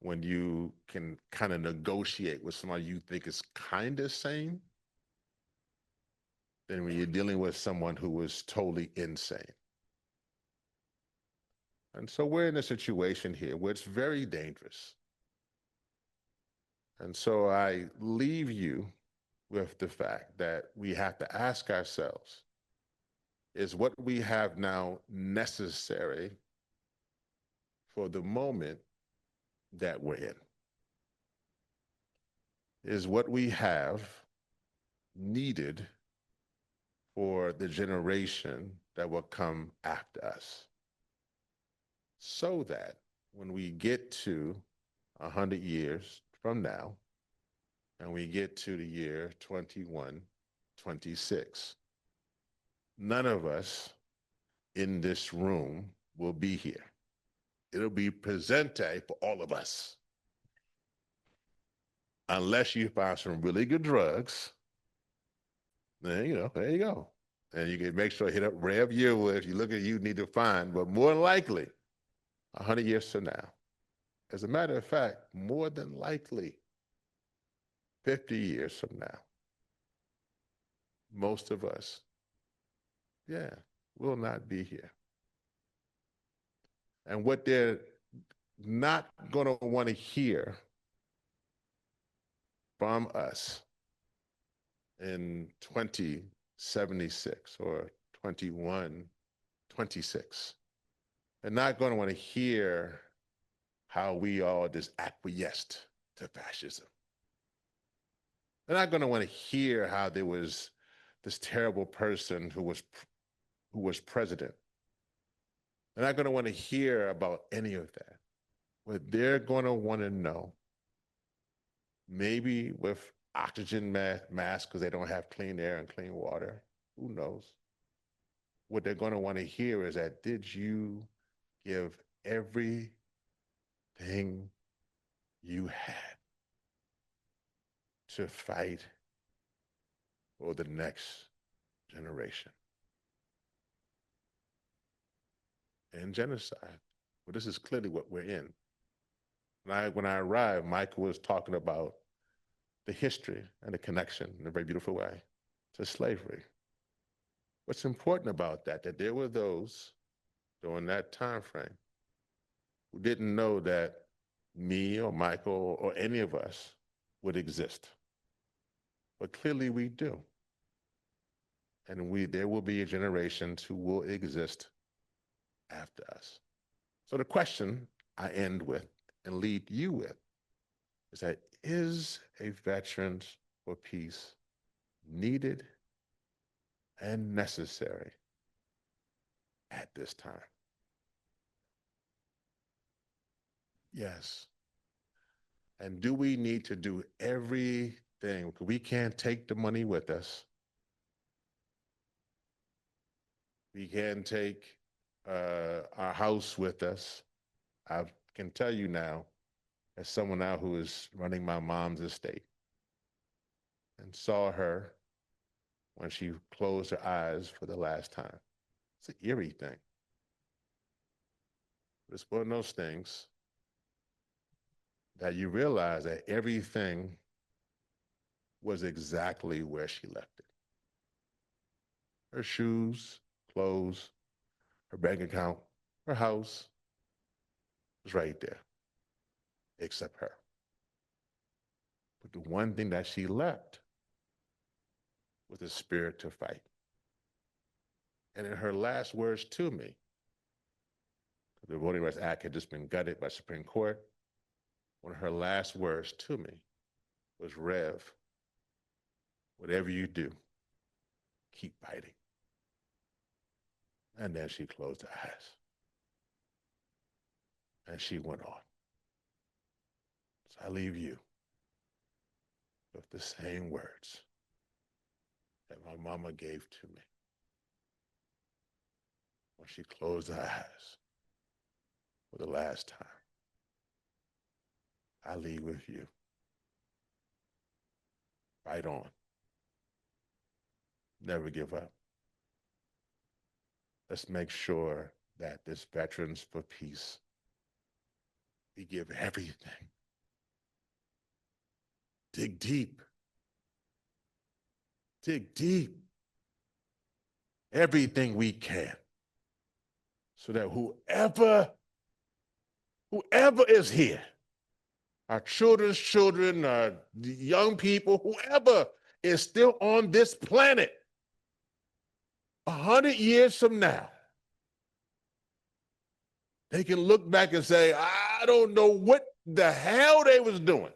when you can kind of negotiate with somebody you think is kind of sane than when you're dealing with someone who is totally insane. And so we're in a situation here where it's very dangerous. And so I leave you with the fact that we have to ask ourselves, is what we have now necessary for the moment that we're in? Is what we have needed for the generation that will come after us? So that when we get to 100 years from now, and we get to the year 2126, none of us in this room will be here. It'll be presente for all of us. Unless you find some really good drugs, then, there you go. And you can make sure hit up Rev U if you look at you need to find, but more than likely, 100 years from now. As a matter of fact, more than likely, 50 years from now, most of us, yeah, will not be here. And what they're not going to want to hear from us in 2076 or 2126, they're not going to want to hear how we all just acquiesced to fascism. They're not going to want to hear how there was this terrible person who was president. They're not going to want to hear about any of that. What they're going to want to know, maybe with oxygen masks because they don't have clean air and clean water, who knows? What they're going to want to hear is that, did you give everything you had to fight for the next generation? And genocide. Well, this is clearly what we're in. When I arrived, Michael was talking about the history and the connection in a very beautiful way to slavery. What's important about that there were those during that time frame who didn't know that me or Michael or any of us would exist. But clearly we do. And there will be a generation who will exist after us. So the question I end with and lead you with is that, is a Veterans for Peace needed and necessary at this time? Yes. And do we need to do everything? We can't take the money with us. We can't take our house with us. I can tell you now, as someone now who is running my mom's estate and saw her when she closed her eyes for the last time. It's an eerie thing. It's one of those things that you realize that everything was exactly where she left it. Her shoes, clothes, her bank account, her house was right there, except her. But the one thing that she left was the spirit to fight. And in her last words to me, the Voting Rights Act had just been gutted by Supreme Court, one of her last words to me was, Rev, whatever you do, keep fighting. And then she closed her eyes. And she went on. So I leave you with the same words that my mama gave to me when she closed her eyes for the last time. I leave with you. Fight on. Never give up. Let's make sure that this Veterans for Peace, we give everything. Dig deep. Dig deep. Everything we can. So that whoever is here, our children's children, our young people, whoever is still on this planet, 100 years from now, they can look back and say, I don't know what the hell they was doing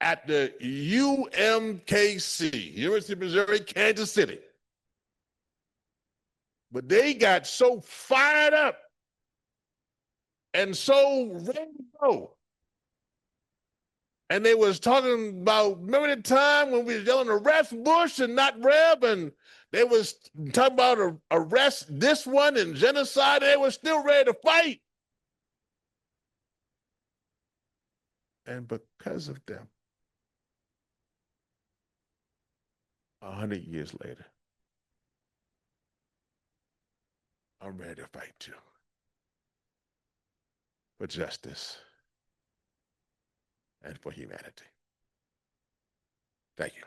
at the UMKC, University of Missouri, Kansas City. But they got so fired up and so ready to go. And they was talking about, remember the time when we was yelling arrest Bush and not Reb, and they was talking about arrest this one and genocide, and they were still ready to fight. And because of them, 100 years later, I'm ready to fight too. For justice and for humanity. Thank you.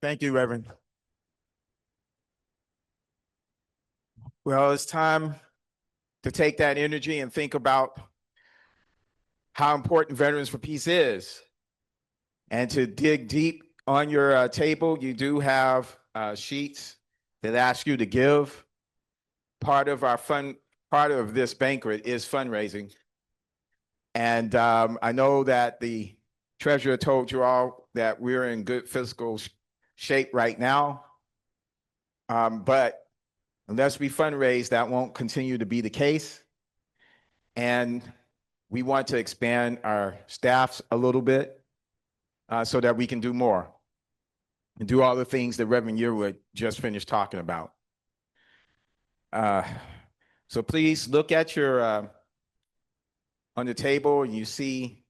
Thank you, Reverend. Well, it's time to take that energy and think about how important Veterans for Peace is. And to dig deep on your table, you do have sheets that ask you to give. Part of this banquet is fundraising. And I know that the treasurer told you all that we're in good fiscal shape right now. But unless we fundraise, that won't continue to be the case. And we want to expand our staffs a little bit so that we can do more and do all the things that Reverend Yearwood just finished talking about. So please look at your, on the table, and you see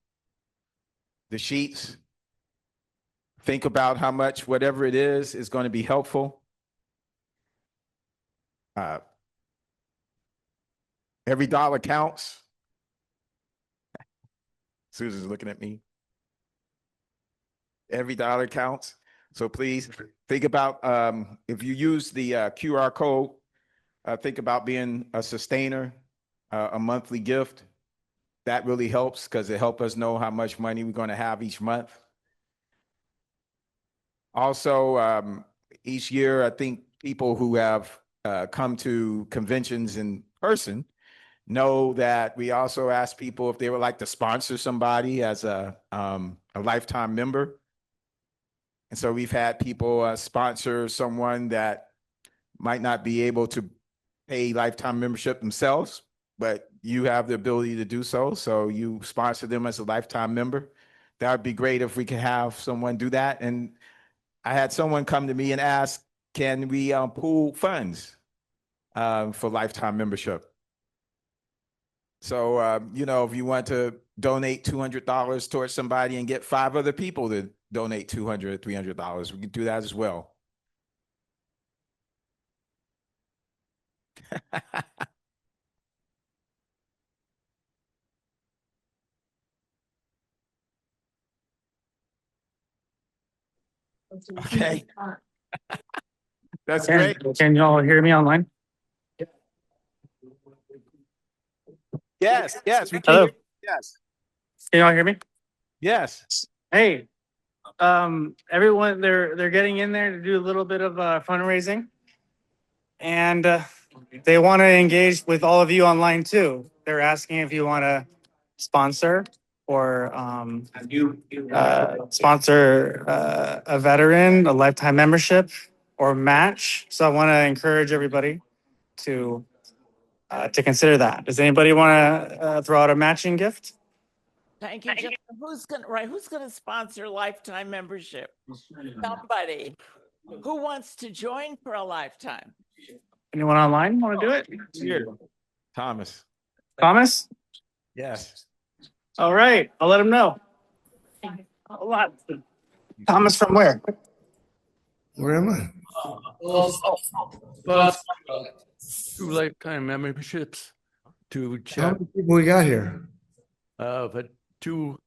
the sheets. Think about how much, whatever it is going to be helpful. Every dollar counts. Susan's looking at me. Every dollar counts. So please think about, if you use the QR code, think about being a sustainer, a monthly gift. That really helps because it helps us know how much money we're going to have each month. Also, each year, I think people who have come to conventions in person know that we also ask people if they would like to sponsor somebody as a lifetime member. And so we've had people sponsor someone that might not be able to pay lifetime membership themselves, but you have the ability to do so. So you sponsor them as a lifetime member. That would be great if we could have someone do that. And I had someone come to me and ask, can we pool funds for lifetime membership? So, you know, if you want to donate $200 towards somebody and get 5 other people to donate $200, $300, we can do that as well. Okay. That's great. Can y'all hear me online? Yes, we can. Hello. Yes. Can y'all hear me? Yes. Hey, everyone, they're getting in there to do a little bit of fundraising, and they want to engage with all of you online too. They're asking if you want to sponsor or sponsor a veteran, a lifetime membership, or match. So I want to encourage everybody to consider that. Does anybody want to throw out a matching gift? Thank you. Just who's gonna sponsor lifetime membership? Somebody. Who wants to join for a lifetime? Anyone online want to do it? Here. Thomas. Thomas? Yes. All right, I'll let him know. A lot. Thomas from where? Where am I? But 2 lifetime memberships to How chat, many people we got here? but 2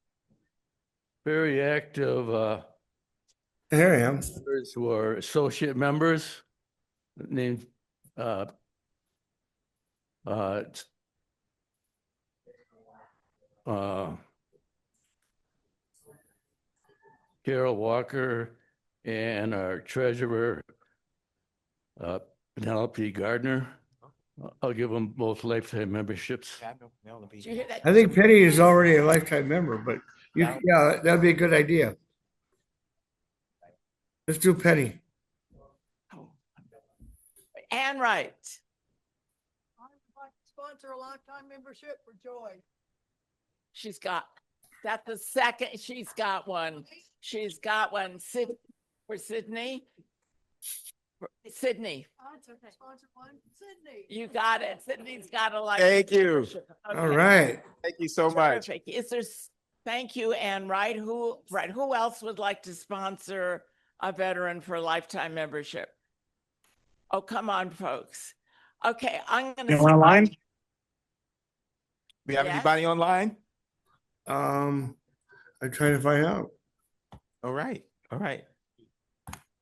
very active Here I am. members who are associate members named Carol Walker and our treasurer Penelope Gardner. I'll give them both lifetime memberships. Did you hear that? I think Penny is already a lifetime member, but yeah, that'd be a good idea. Let's do Penny. Ann Wright. I would like to sponsor a lifetime membership for Joy. She's got that the second? She's got one. She's got one. For Sydney. Sydney, you got it. Sydney's got a like. Thank you. All right. Thank you so much. Terrific. Is there? Thank you. And who else would like to sponsor a veteran for a lifetime membership? Oh, come on, folks. Okay, I'm going You want a line? We have Yes. anybody online? I'm trying to find out. All right. All right.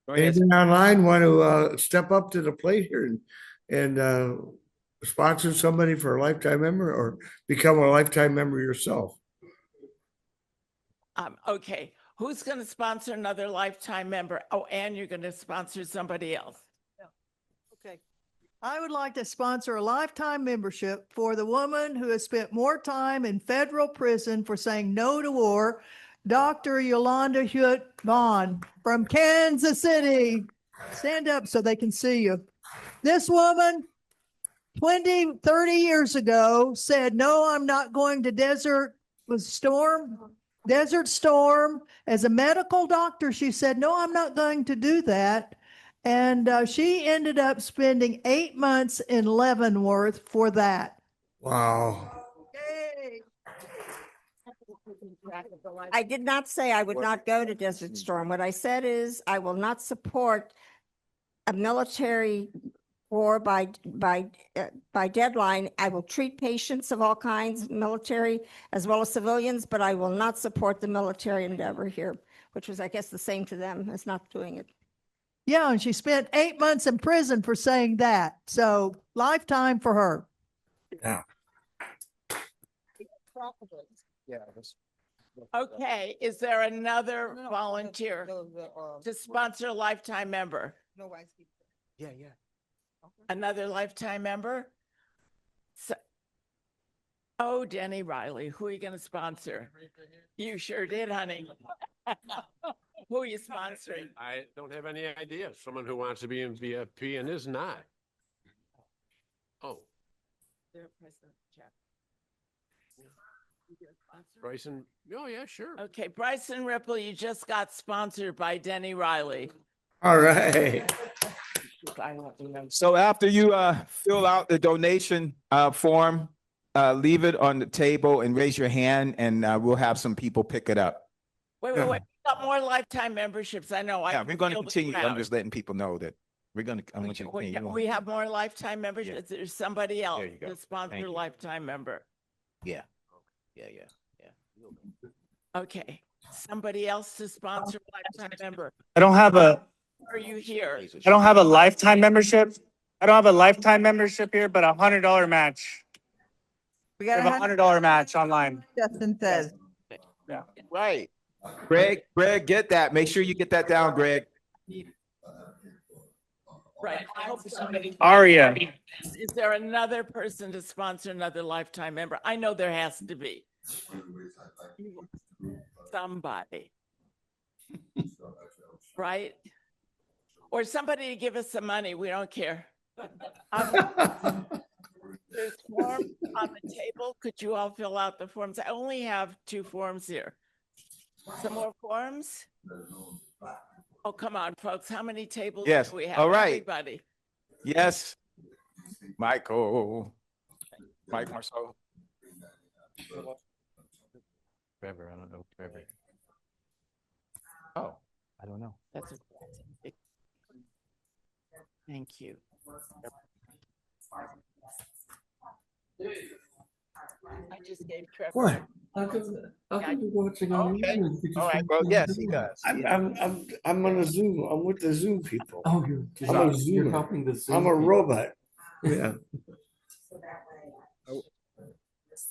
Go ahead. Anyone online want to step up to the plate here and sponsor somebody for a lifetime member or become a lifetime member yourself? Okay, who's going to sponsor another lifetime member? Oh, and you're going to sponsor somebody else. Okay. I would like to sponsor a lifetime membership for the woman who has spent more time in federal prison for saying no to war, Dr. Yolanda Hewitt Vaughn from Kansas City. Stand up so they can see you. This woman, 20, 30 years ago, said, no, I'm not going to Desert Storm. As a medical doctor, she said, no, I'm not going to do that. And she ended up spending 8 months in Leavenworth for that. Wow. Yay. I did not say I would not go to Desert Storm. What I said is I will not support a military war by deadline. I will treat patients of all kinds, military as well as civilians, but I will not support the military endeavor here, which was, I guess, the same to them as not doing it. Yeah, and she spent 8 months in prison for saying that. So lifetime for her. Yeah. Yeah. Okay, is there another volunteer to sponsor a lifetime member? Yeah. Another lifetime member? Oh, Denny Riley, who are you going to sponsor? You sure did, honey. Who are you sponsoring? I don't have any idea. Someone who wants to be in VIP and is not. Oh, Bryson. Oh, yeah, sure. Okay, Bryson Ripple, you just got sponsored by Denny Riley. All right. So after you fill out the donation form, leave it on the table and raise your hand, and we'll have some people pick it up. Wait. We got more lifetime memberships. I know. Yeah, we're going to feel the continue. I'm crowd. just letting people know that we're going to. I want you to continue. We have more lifetime memberships. There's somebody else you go. to sponsor Thank a you. lifetime member. Yeah. Okay, somebody else to sponsor a lifetime member. I don't have a Are you here? lifetime membership. I don't have a lifetime membership here, but $100 match. We We have got $100 match online. Justin says. Right. Greg, get that. Make sure you get that down, Greg. Right. I hope somebody. Aria. Is there another person to sponsor another lifetime member? I know there has to be. Somebody. Right? Or somebody to give us some money. We don't care. There's forms on the table. Could you all fill out the forms? I only have 2 forms here. Some more forms? Oh, come on, folks. How many tables Yes. do we have? All right. Everybody. Yes. Mike Marceau. Trevor, I don't know. Trevor. Oh, I don't know. That's a thank you. I just gave Trevor. What? Okay. Watching on YouTube? All right. Well, yes, he does. I'm on a Zoom. I'm with the Zoom people. Oh, I'm a you're Zoomer. helping the Zoom I'm a people. robot. Yeah.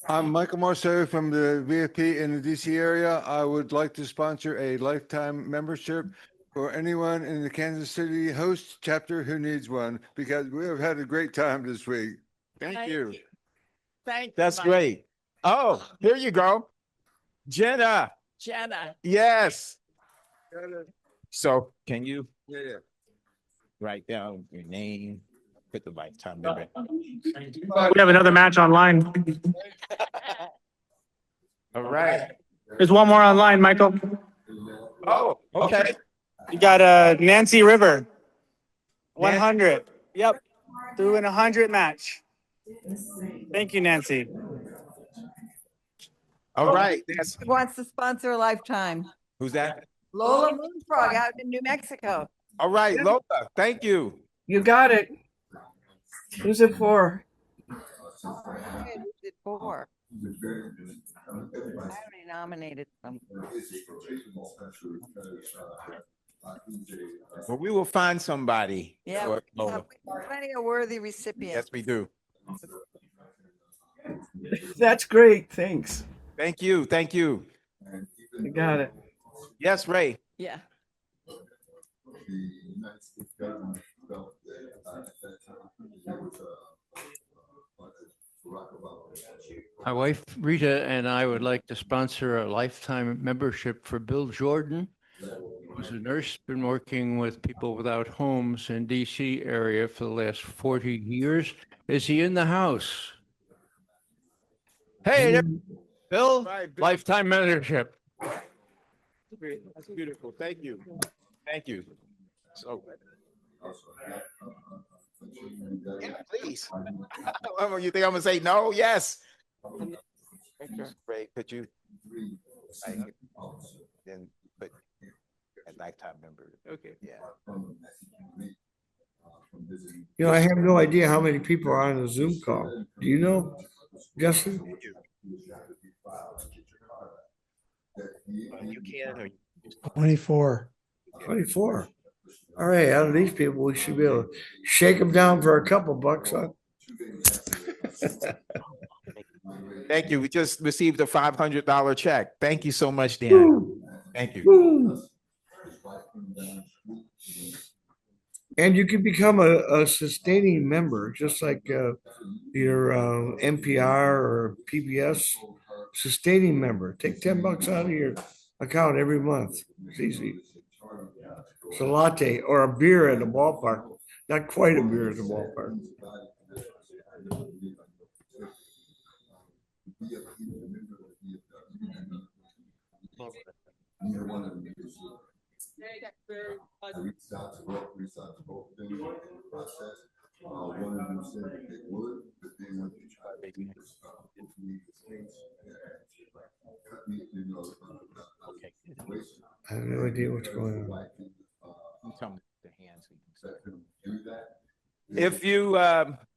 I'm Michael Marceau from the VFP in the DC area. I would like to sponsor a lifetime membership for anyone in the Kansas City host chapter who needs one, because we have had a great time this week. Thank you. Thank you. That's Mike. great. Oh, here you go. Jenna. Jenna. Yes. So can you Yeah. write down your name, put the lifetime member? We have another match online. All right. There's one more online, Michael. Oh, okay. You got Nancy River. 100. Yep. Threw in 100 match. Thank you, Nancy. All right. That's Who wants to sponsor a lifetime? who's that? Lola Moonfrog out in New Mexico. All right, Lola. Thank you. You got it. Who's it for? Okay, who's it for? I already nominated them. Well, we will find somebody. Yeah, for we Lola. have plenty of worthy recipients. Yes, we do. That's great. Thanks. Thank you. Thank you. You got it. Yes, Ray. Yeah. My wife Rita and I would like to sponsor a lifetime membership for Bill Jordan, who's a nurse, been working with people without homes in DC area for the last 40 years. Is he in the house? Hey, there, Bill, Right, Bill. lifetime membership. That's beautiful. Thank you. Thank you. So, yeah, please. You think I'm gonna say no? Yes. Ray, could you then put a lifetime member? Okay. Yeah. You know, I have no idea how many people are on the Zoom call. Do you know, Justin? You can or 24. 24. All right, out of these people, we should be able to shake them down for a couple bucks, huh? Thank you. We just received a $500 check. Thank you so much, Dan. Thank you. And you can become a sustaining member, just like your NPR or PBS sustaining member. Take $10 out of your account every month. It's easy. It's a latte or a beer at the ballpark. Not quite a beer at the ballpark. I have no idea what's going on. If you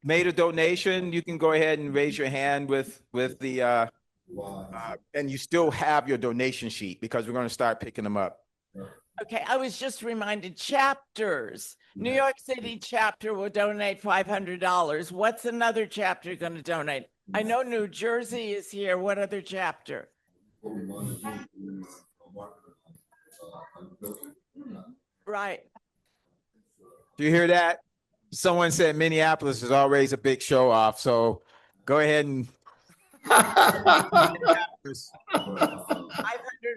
made a donation, you can go ahead and raise your hand with the and you still have your donation sheet because we're going to start picking them up. Okay, I was just reminded chapters. New York City chapter will donate $500. What's another chapter going to donate? I know New Jersey is here. What other chapter? Right. Do you hear that? Someone said Minneapolis is always a big show off, so go ahead and 500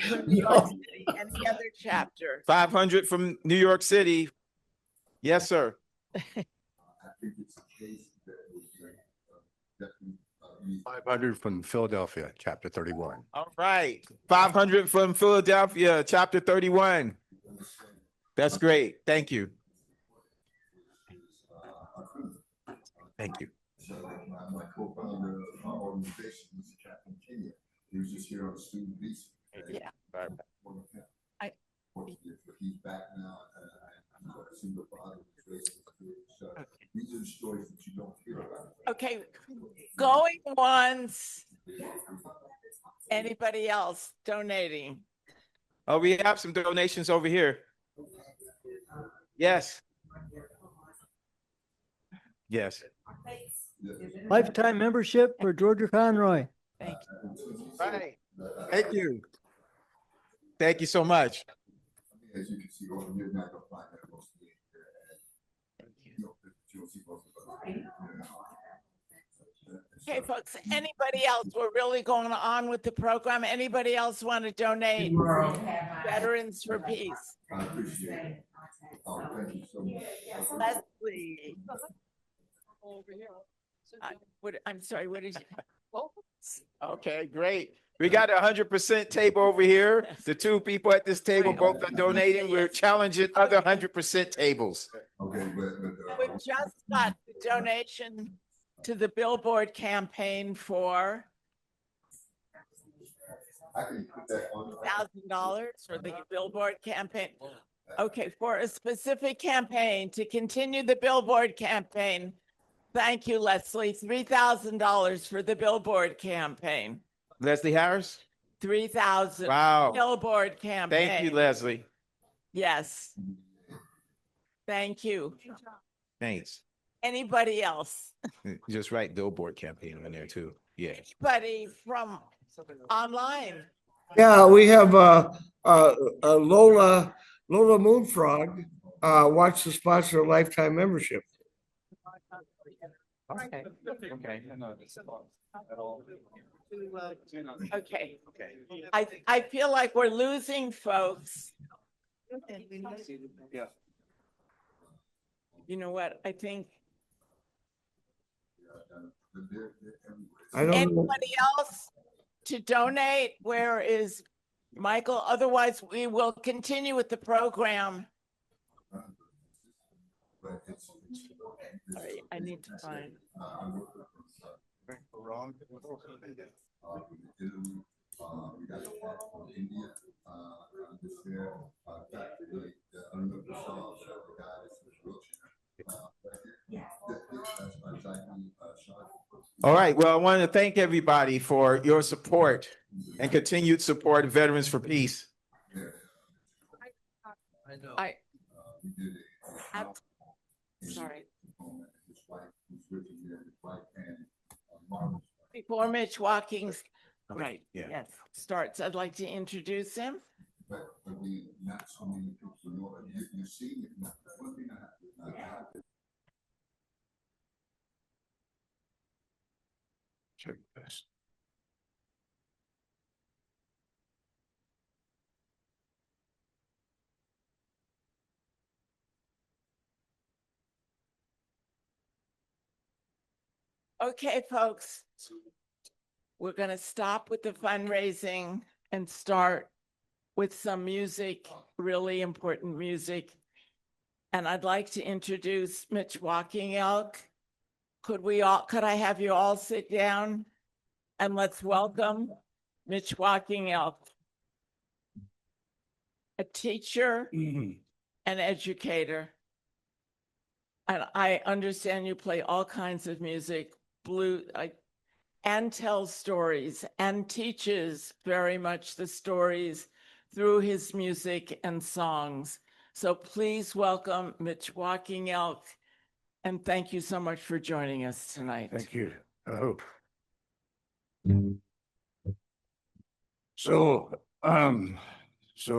from New York City and the other chapter. 500 from New York City. Yes, sir. 500 from Philadelphia, chapter 31. All right. 500 from Philadelphia, chapter 31. That's great. Thank you. Thank you. My co-founder of our organization is Captain Kenya. He was just here on a student visa. Yeah. He's back now. I'm a single father. These are the stories that you don't hear about. Okay, going once. Anybody else donating? Oh, we have some donations over here. Yes. Yes. Lifetime membership for Georgia Conroy. Thank you. Right. Thank you. Thank you so much. As you can see, on the midnight of flight, Okay, folks, anybody else? We're really going on with the program. Anybody else want to donate? Veterans for Peace. I appreciate it. Thank you so much. Leslie. I'm sorry, what did you? Okay, great. We got 100% table over here. The two people at this table both are donating. We're challenging other 100% tables. We just got the donation to the billboard campaign for $1,000 for the billboard campaign. Okay, for a specific campaign to continue the billboard campaign. Thank you, Leslie. $3,000 for the billboard campaign. Leslie Harris? 3,000. Wow. Billboard campaign. Thank you, Leslie. Yes. Thank you. Thanks. Anybody else? Just write billboard campaign on there too. Yeah. Anybody from online? Yeah, we have Lola Moonfrog wants to sponsor a lifetime membership. Okay. Okay. Okay. I feel like we're losing folks. Yeah. You know what? I think I don't know. anybody else to donate? Where is Michael? Otherwise, we will continue with the program. Sorry, I need to find. All right. Well, I want to thank everybody for your support and continued support of Veterans for Peace. Sorry. Before Mitch Walking's, right, Yeah. yes, starts, I'd like to introduce him. Check this. Okay, folks, we're going to stop with the fundraising and start with some music, really important music. And I'd like to introduce Mitch Walking Elk. Could I have you all sit down and let's welcome Mitch Walking Elk, a teacher, an educator. And I understand you play all kinds of music, and tells stories and teaches very much the stories through his music and songs. So please welcome Mitch Walking Elk, and thank you so much for joining us tonight. Thank you. Hello. So, just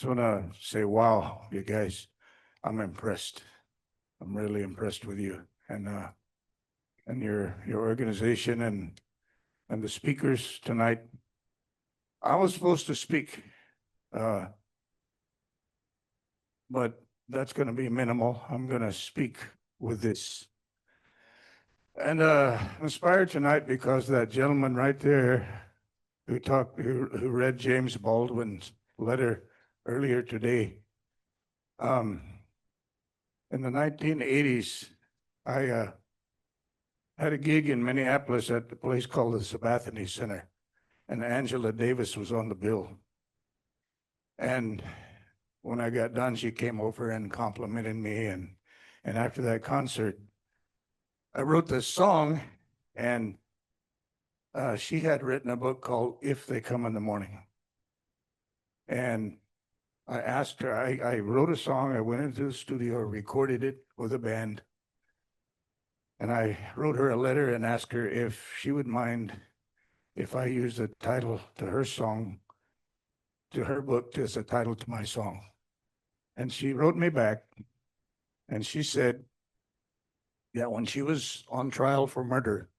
wanna say, wow, you guys, I'm impressed. I'm really impressed with you and your organization and the speakers tonight. I was supposed to speak, but that's going to be minimal. I'm going to speak with this. And inspired tonight because that gentleman right there who read James Baldwin's letter earlier today. In the 1980s, I had a gig in Minneapolis at the place called the Sabathani Center, and Angela Davis was on the bill. And when I got done, she came over and complimented me. And after that concert, I wrote this song, and she had written a book called If They Come in the Morning. And I asked her, I wrote a song, I went into the studio, recorded it with a band. And I wrote her a letter and asked her if she would mind if I used the title to her song, to her book, as a title to my song. And she wrote me back, and she said that when she was on trial for murder,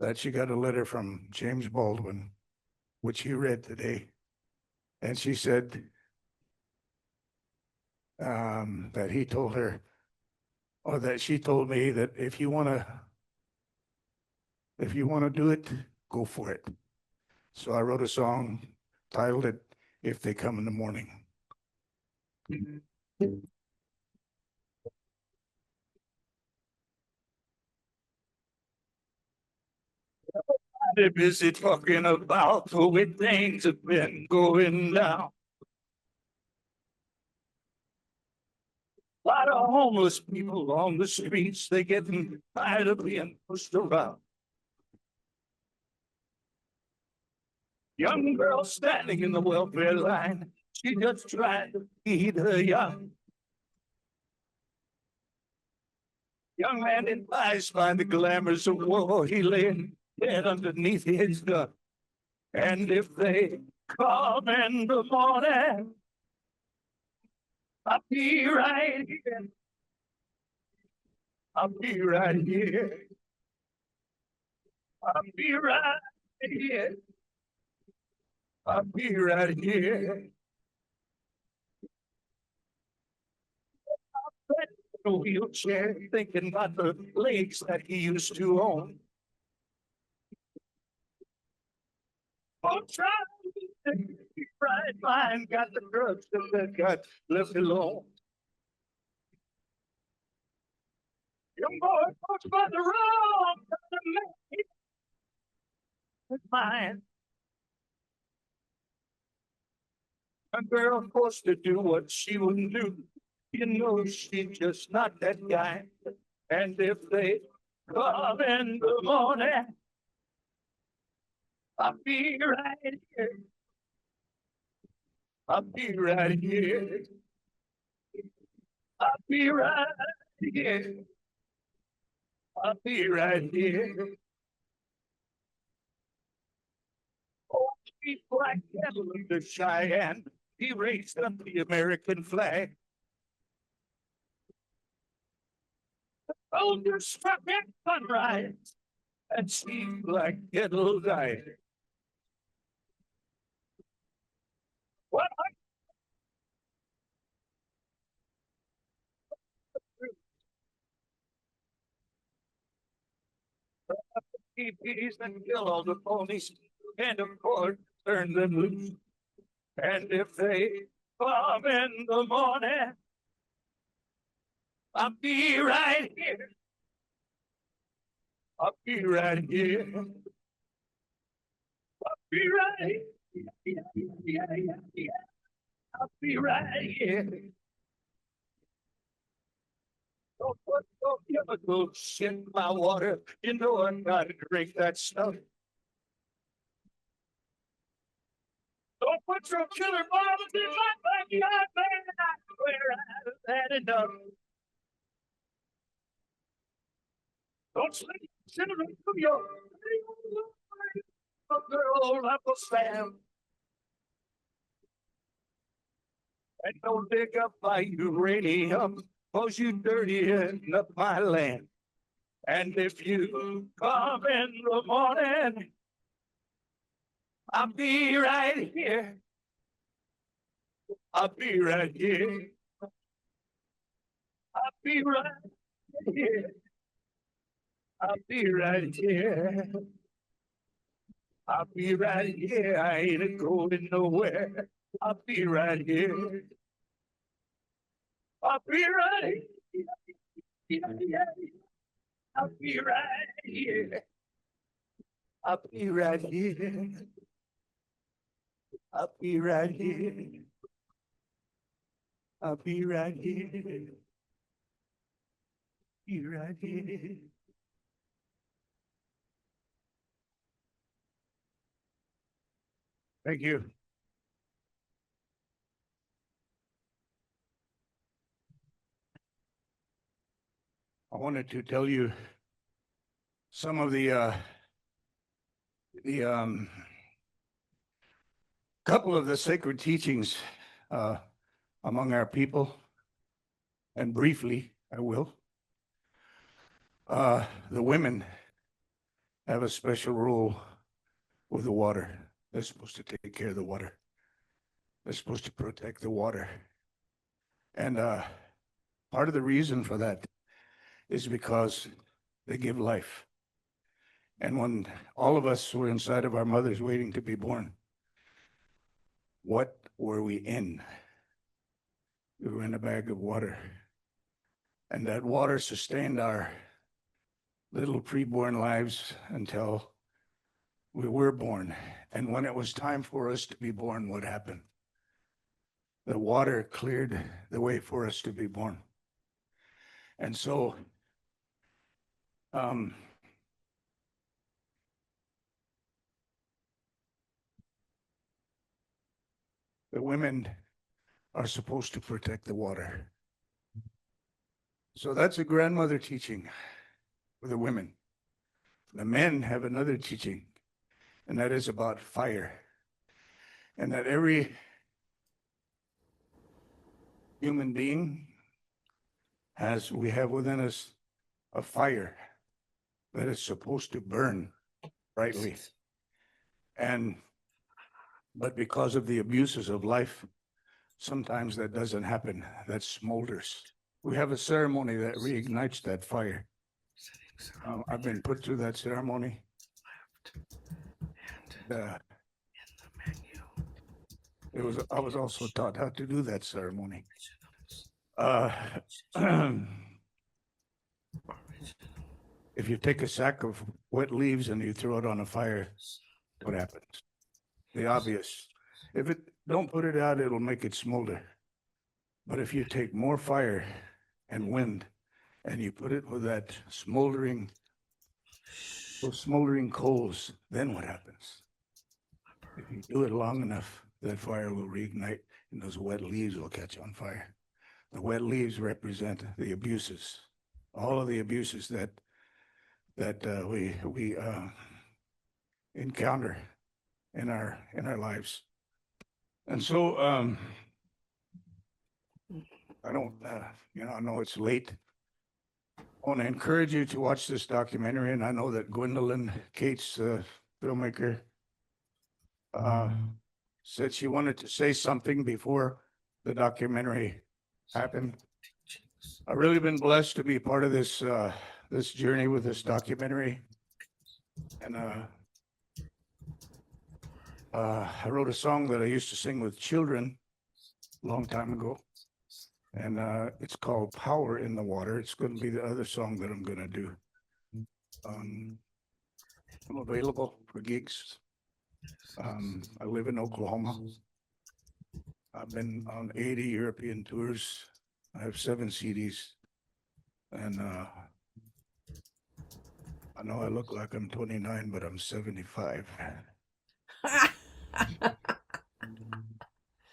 that she got a letter from James Baldwin, which he read today. And she said that he told her, or that she told me, that if you want to If you want to do it, go for it. So I wrote a song, titled it, If They Come in the Morning. They're busy talking about the way things have been going down. A lot of homeless people on the streets, they're getting tired of being pushed around. Young girl standing in the welfare line, she just tried to feed her young. Young man advised by the glamours of war, he lay dead underneath his gun. And if they come in the morning, I'll be right here. I'll be right here. I'll be right here. I'll be right here. In a wheelchair, thinking about the legs that he used to own. I'm trying to be right mind, got the drugs that got left alone. Young boy talks about the wrong with mine. A girl forced to do what she wouldn't do. You know she's just not that guy. And if they come in the morning, I'll be right here. I'll be right here. I'll be right here. I'll be right here. Oh, sweet black cattle of the Cheyenne, he raised up the American flag. The soldiers struck at sunrise, and sweet black cattle died. What TPs and kill all the ponies, and of course turn them loose. And if they come in the morning, I'll be right here. I'll be right here. I'll be right here. Yeah. I'll be right here. Don't put no chemicals in my water. You know I gotta drink that stuff. Don't put your killer bombs in my backyard, man. I swear I've had enough. Don't sleep, cinnamon from your girl apple stand. And don't dig up my uranium, cause you dirtying up my land. And if you come in the morning, I'll be right here. I'll be right here. I'll be right here. I'll be right here. I'll be right here. I ain't going nowhere. I'll be right here. I'll be right here. I'll be right here. I'll be right here. I'll be right here. I'll be right here. Be right here. Thank you. I wanted to tell you some of the couple of the sacred teachings among our people, and briefly, I will. The women have a special role with the water. They're supposed to take care of the water. They're supposed to protect the water. And part of the reason for that is because they give life. And when all of us were inside of our mothers waiting to be born, what were we in? We were in a bag of water. And that water sustained our little preborn lives until we were born. And when it was time for us to be born, what happened? The water cleared the way for us to be born. And so, the women are supposed to protect the water. So that's a grandmother teaching for the women. The men have another teaching, and that is about fire. And that every human being we have within us a fire that is supposed to burn brightly. But because of the abuses of life, sometimes that doesn't happen. That smolders. We have a ceremony that reignites that fire. I've been put through that ceremony. I was also taught how to do that ceremony. If you take a sack of wet leaves and you throw it on a fire, what happens? The obvious. If it don't put it out, it'll make it smolder. But if you take more fire and wind and you put it with those smoldering coals, then what happens? If you do it long enough, that fire will reignite and those wet leaves will catch on fire. The wet leaves represent the abuses, all of the abuses that we encounter in our lives. And so I don't I know it's late. I want to encourage you to watch this documentary, and I know that Gwendolyn Cates, filmmaker, said she wanted to say something before the documentary happened. I've really been blessed to be part of this this journey with this documentary. And I wrote a song that I used to sing with children a long time ago. And it's called Power in the Water. It's going to be the other song that I'm going to do. I'm available for gigs. I live in Oklahoma. I've been on 80 European tours. I have 7 CDs. And I know I look like I'm 29, but I'm 75.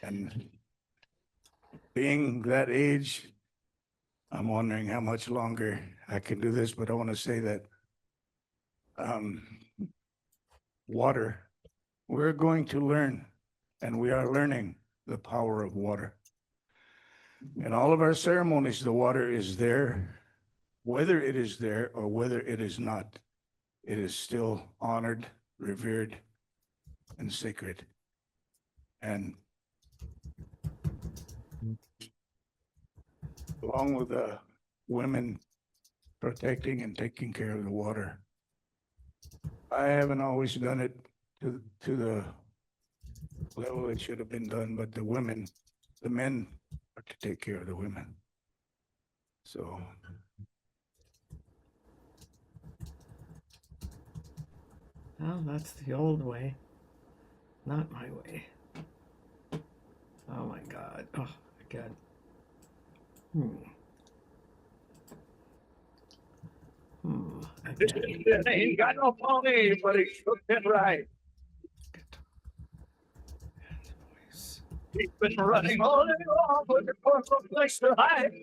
And being that age, I'm wondering how much longer I can do this, but I want to say that water, we're going to learn, and we are learning the power of water. In all of our ceremonies, the water is there. Whether it is there or whether it is not, it is still honored, revered, and sacred. And along with the women protecting and taking care of the water, I haven't always done it to the level it should have been done, but the men are to take care of the women. So Oh, that's the old way, not my way. Oh my God. Oh my God. It ain't got no pony, but it's cooking right. He's been running all day long, looking for a place to hide.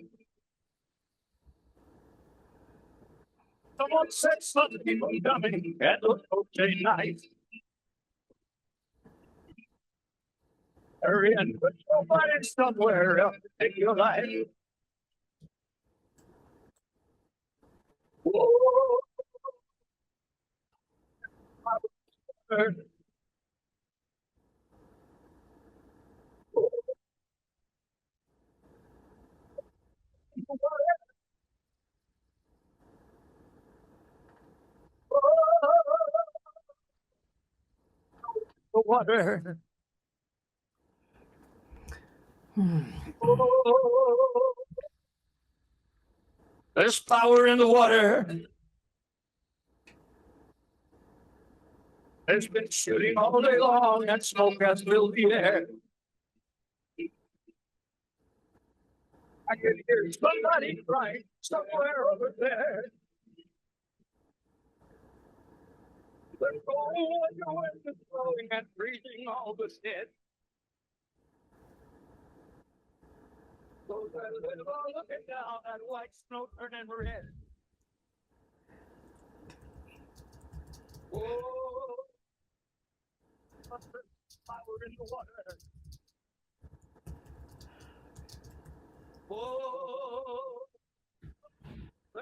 Someone said some people coming at the okay night. Hurry and put somebody somewhere else to take your life. Whoa. water. Oh, there's power in the water. There's been shooting all day long and smoke has filled the air. I can hear somebody crying somewhere over there. There's oh, the wind is blowing and freezing all the dead. Those that live are looking down at white snow turning red. Oh, power in the water.